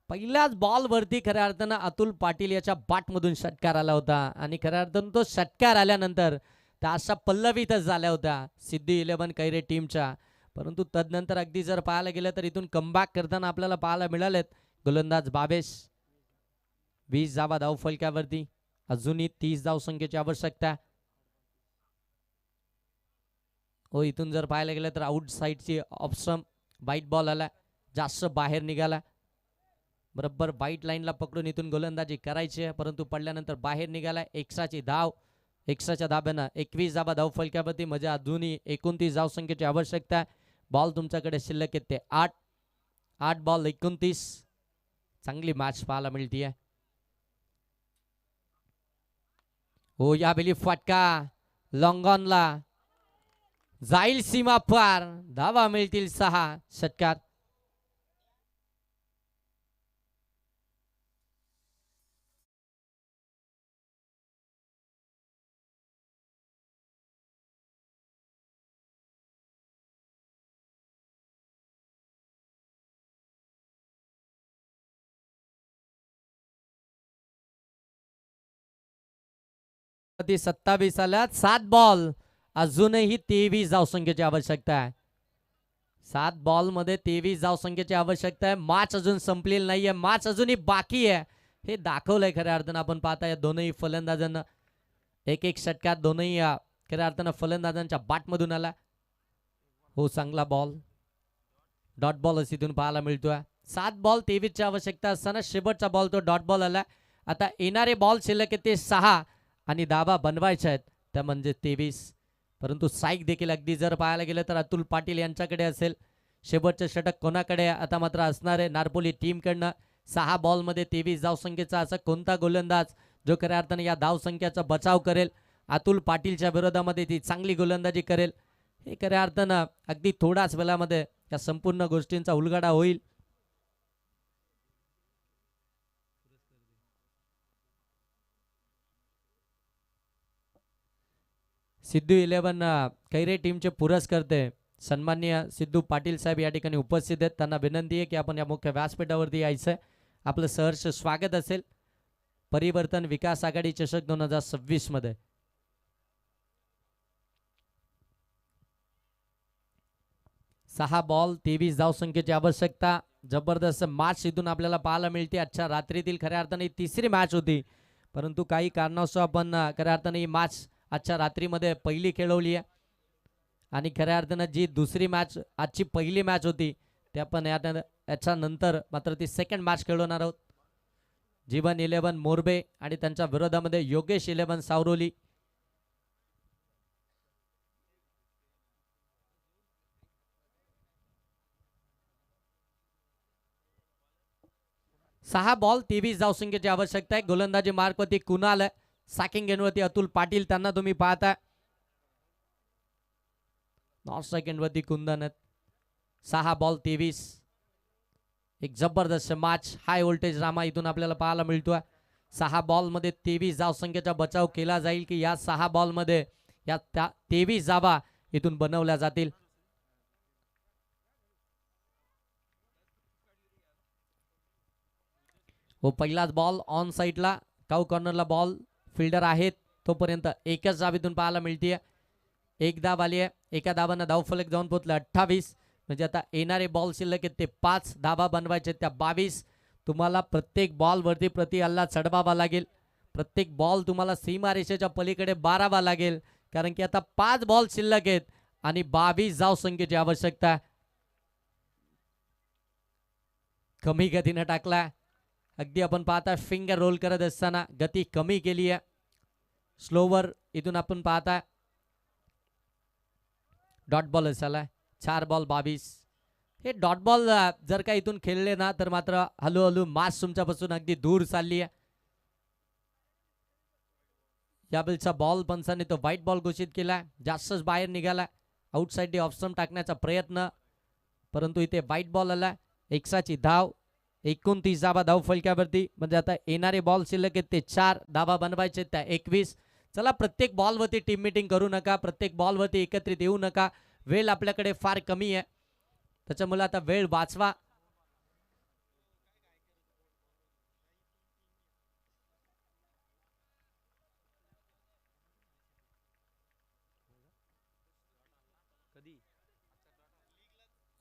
पहिल्याच बॉल वरती खऱ्या अर्थानं अतुल पाटील याच्या बाटमधून षटकार आला होता आणि खऱ्या अर्थानं तो षटकार आल्यानंतर त्या अशा पल्लवीतच झाल्या होत्या सिद्धी 11 कैरे टीमच्या. परंतु तदनंतर अगदी जर पाहायला गेलं तर इथून कमबॅक करताना आपल्याला पाहायला मिळालेत गोलंदाज भावेश. 20 धावा धाव फलकावरती, अजूनही 30 धावसंख्येची आवश्यकता. हो इथून जर पाहायला गेलं तर आउट साईडची ऑप्शन वाईट बॉल आला, जास्त बाहेर निघाला. बरोबर वाईट लाईनला पकडून इथून गोलंदाजी करायची आहे, परंतु पडल्यानंतर बाहेर निघाला. एक्स्ट्राची धाव, एक्स्ट्राच्या धाब्यानं 21 धावा धाव फलकावरती, म्हणजे अजूनही 29 धावसंख्येची आवश्यकता. बॉल तुमच्याकडे शिल्लक आहेत ते 8 बॉल 29. चांगली मॅच पाहायला मिळतीये. हो यावेळी फटका लॉंग ऑनला जाईल सीमा पार, धावा मिळतील 6. षटकार. ती 27 आल्यात. 7 बॉल अजूनही 23 धावसंख्येची आवश्यकता आहे. 7 बॉल मध्ये 23 धावसंख्येची आवश्यकता आहे. मॅच अजून संपलेली नाहीये, मॅच अजूनही बाकी आहे हे दाखवलंय खऱ्या अर्थानं. आपण पाहताय दोनही फलंदाजांना एक षटकार दोनही खऱ्या अर्थानं फलंदाजांच्या बॅटमधून आला. हो चांगला बॉल, डॉट बॉल इथून पाहायला मिळतोय. 7 बॉल 23 ची आवश्यकता असताना शेवटचा बॉल तो डॉट बॉल आला आता येणारे बॉल शिल्लक आहे ते 6 आणि धावा बनवायच्या आहेत त्या म्हणजे 23. परंतु साईक देखील अगदी जर पाहायला गेलं तर अतुल पाटील यांच्याकडे असेल. शेवटचे षटक कोणाकडे आता मात्र असणार आहे नारपोली टीमकडनं. 6 बॉलमध्ये 23 धावसंख्येचा असा कोणता गोलंदाज जो खऱ्या अर्थाने या धावसंख्येचा बचाव करेल, अतुल पाटीलच्या विरोधामध्ये ती चांगली गोलंदाजी करेल, हे खऱ्या अर्थानं अगदी थोड्याच वेळामध्ये या संपूर्ण गोष्टींचा उलगडा होईल. सिद्धू 11 कैरे टीमचे पुरस्कर्ते सन्माननीय सिद्धू पाटील साहेब या ठिकाणी उपस्थित आहेत. त्यांना विनंती आहे की आपण या मुख्य व्यासपीठावरती यायचं आहे. आपलं सहर्ष स्वागत असेल परिवर्तन विकास आघाडी चषक 2026 मध्ये. सहा बॉल 23 धावसंख्येची आवश्यकता. जबरदस्त मॅच इथून आपल्याला पाहायला मिळते. आजच्या रात्रीतील खऱ्या अर्थाने तिसरी मॅच होती, परंतु काही कारणास्तव आपण खऱ्या अर्थाने ही मॅच आजच्या रात्रीमध्ये पहिली खेळवली आहे आणि खऱ्या अर्थानं जी दुसरी मॅच आजची पहिली मॅच होती ते आपण याच्यानंतर मात्र ती सेकंड मॅच खेळवणार आहोत. जीवन 11 मोरबे आणि त्यांच्या विरोधामध्ये योगेश 11 सावरोली. सहा बॉल 23 धावसंख्येची आवश्यकता आहे. गोलंदाजी मार्कवरती कुणाल आहे, सॅकिंग एंडवरती अतुल पाटील त्यांना तुम्ही पाहताय. नॉर्थ सेकंड वरती कुंदन आहेत. 6 बॉल 23. एक जबरदस्त मॅच हाय व्होल्टेज ड्रामा इथून आपल्याला पाहायला मिळतोय. 6 बॉल मध्ये 23 धावसंख्येचा बचाव केला जाईल की या 6 बॉल मध्ये या 23 धावा इथून बनवल्या जातील. हो पहिलाच बॉल ऑन साइडला काऊ कॉर्नरला बॉल फिल्डर आहेत तोपर्यंत एकच धाव इथून पाहायला मिळते. एक धाव आली आहे. एका धावानं धावफलक जाऊन पोहोचलं 28. म्हणजे आता येणारे बॉल शिल्लक आहेत ते 5 धावा बनवायचे त्या 22. तुम्हाला प्रत्येक बॉल वरती प्रति हल्ला चढवावा लागेल. प्रत्येक बॉल तुम्हाला सीमारेषेच्या पलीकडे बारावा लागेल, कारण की आता 5 बॉल शिल्लक आहेत आणि 22 धाव संख्येची आवश्यकता. कमी गतीने टाकला. अगदी आपण पाहता फिंगर रोल करत असताना गती कमी केली आहे. स्लोवर इथून आपण पाहता डॉट बॉल झाला. 4 बॉल 22. हे डॉट बॉल जर का इथून खेळले ना तर मात्र हळूहळू मास तुमच्यापासून अगदी दूर चालली आहे. या बॉलचा बॉल पंचाने तो व्हाईट बॉल घोषित केला. जास्तच बाहेर निघाला. आउटसाइड ऑफ स्टंप टाकण्याचा प्रयत्न, परंतु इथे व्हाईट बॉल आला. एक्साची धाव 29 धावा धाव फलक्यावरती. म्हणजे आता येणारे बॉल शिल्लक आहेत ते 4 धावा बनवायचे त्या 21. चला प्रत्येक बॉलवरती टीम मीटिंग करू नका, प्रत्येक बॉलवरती एकत्रित येऊ नका. वेळ आपल्याकडे फार कमी आहे, त्याच्यामुळे आता वेळ वाचवा.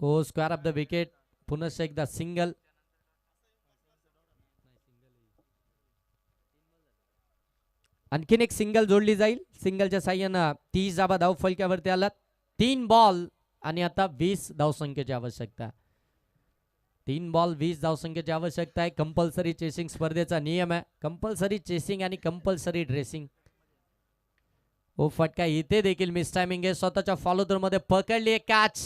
ओ स्क्वेअर ऑफ द विकेट. पुन्हा एकदा सिंगल. आणखीन एक सिंगल जोडली जाईल. सिंगलच्या साह्यानं 30 धावा धाव फलक्यावरती आला. 3 बॉल आणि आता 20 धावसंख्येची आवश्यकता. 3 बॉल 20 धावसंख्येची आवश्यकता आहे. कंपल्सरी चेसिंग स्पर्धेचा नियम आहे. कंपल्सरी चेसिंग आणि कंपल्सरी ड्रेसिंग. ओ फटका इथे देखील मिस टायमिंग आहे. स्वतःच्या फॉलो थ्रू मध्ये पकडली आहे कॅच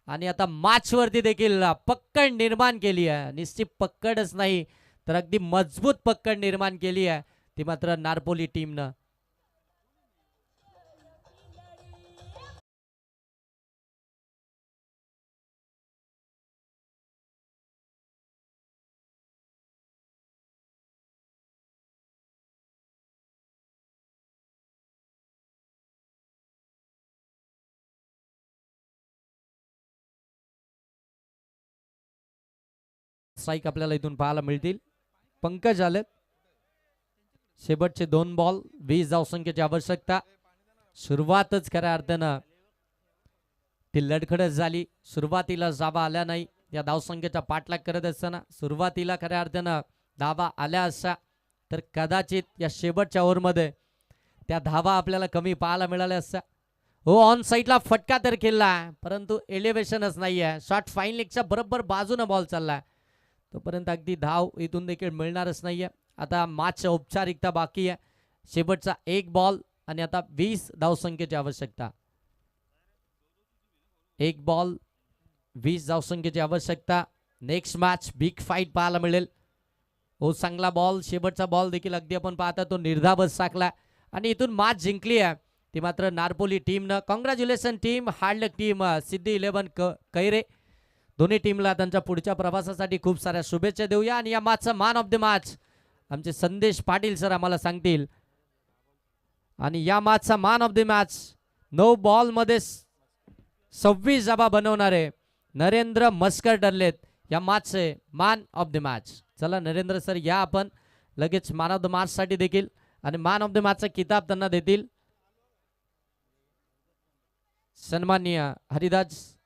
आणि आता मॅच वरती देखील पक्कड निर्माण केली आहे. निश्चित पक्कडच नाही तर अगदी मजबूत पक्कड निर्माण केली आहे ती मात्र नारपोली टीमनं. स्ट्राईक आपल्याला इथून पाहायला मिळतील. पंकज आलेत. शेवटचे 2 बॉल 20 धावसंख्येची आवश्यकता. सुरुवातच खऱ्या अर्थानं ती लडखडत झाली. सुरुवातीला धावा आल्या नाही. या धावसंख्येचा पाठलाग करत असताना सुरुवातीला खऱ्या अर्थानं धावा आल्या असता तर कदाचित या शेवटच्या ओव्हरमध्ये त्या धावा आपल्याला कमी पाहायला मिळाल्या असत्या. हो ऑन साईडला फटका तर केला, परंतु एलिव्हेशनच नाही आहे. शॉट फाईन लेगच्या बरोबर बाजूने बॉल चालला, तोपर्यंत अगदी धाव इथून देखील मिळणारच नाहीये. आता मॅच औपचारिकता बाकी आहे. शेवटचा एक बॉल आणि आता 20 धावसंख्येची आवश्यकता. एक बॉल 20 धावसंख्येची आवश्यकता. नेक्स्ट मॅच बिग फाईट पाहायला मिळेल. हो चांगला बॉल, शेवटचा बॉल देखील अगदी आपण पाहता तो निर्धाव साकला आणि इथून मॅच जिंकली आहे ती मात्र नारपोली टीमनं. कॉंग्रॅच्युलेशन टीम, हार्ड लक टीम, सिद्धी 11 कैरे. दोन्ही टीमला त्यांच्या पुढच्या प्रवासासाठी खूप साऱ्या शुभेच्छा देऊया. आणि या मॅचचा मॅन ऑफ द मॅच आमचे संदेश पाटील सर आम्हाला सांगतील. आणि या मॅचचा मॅन ऑफ द मॅच 9 बॉलमध्ये 26 जबा बनवणारे नरेंद्र मस्कर ठरलेत या मॅचचे मॅन ऑफ द मॅच. चला नरेंद्र सर या आपण लगेच मॅन ऑफ द मॅच साठी देखील आणि मॅन ऑफ द मॅचचा किताब त्यांना देतील. सन्माननीय हरिदास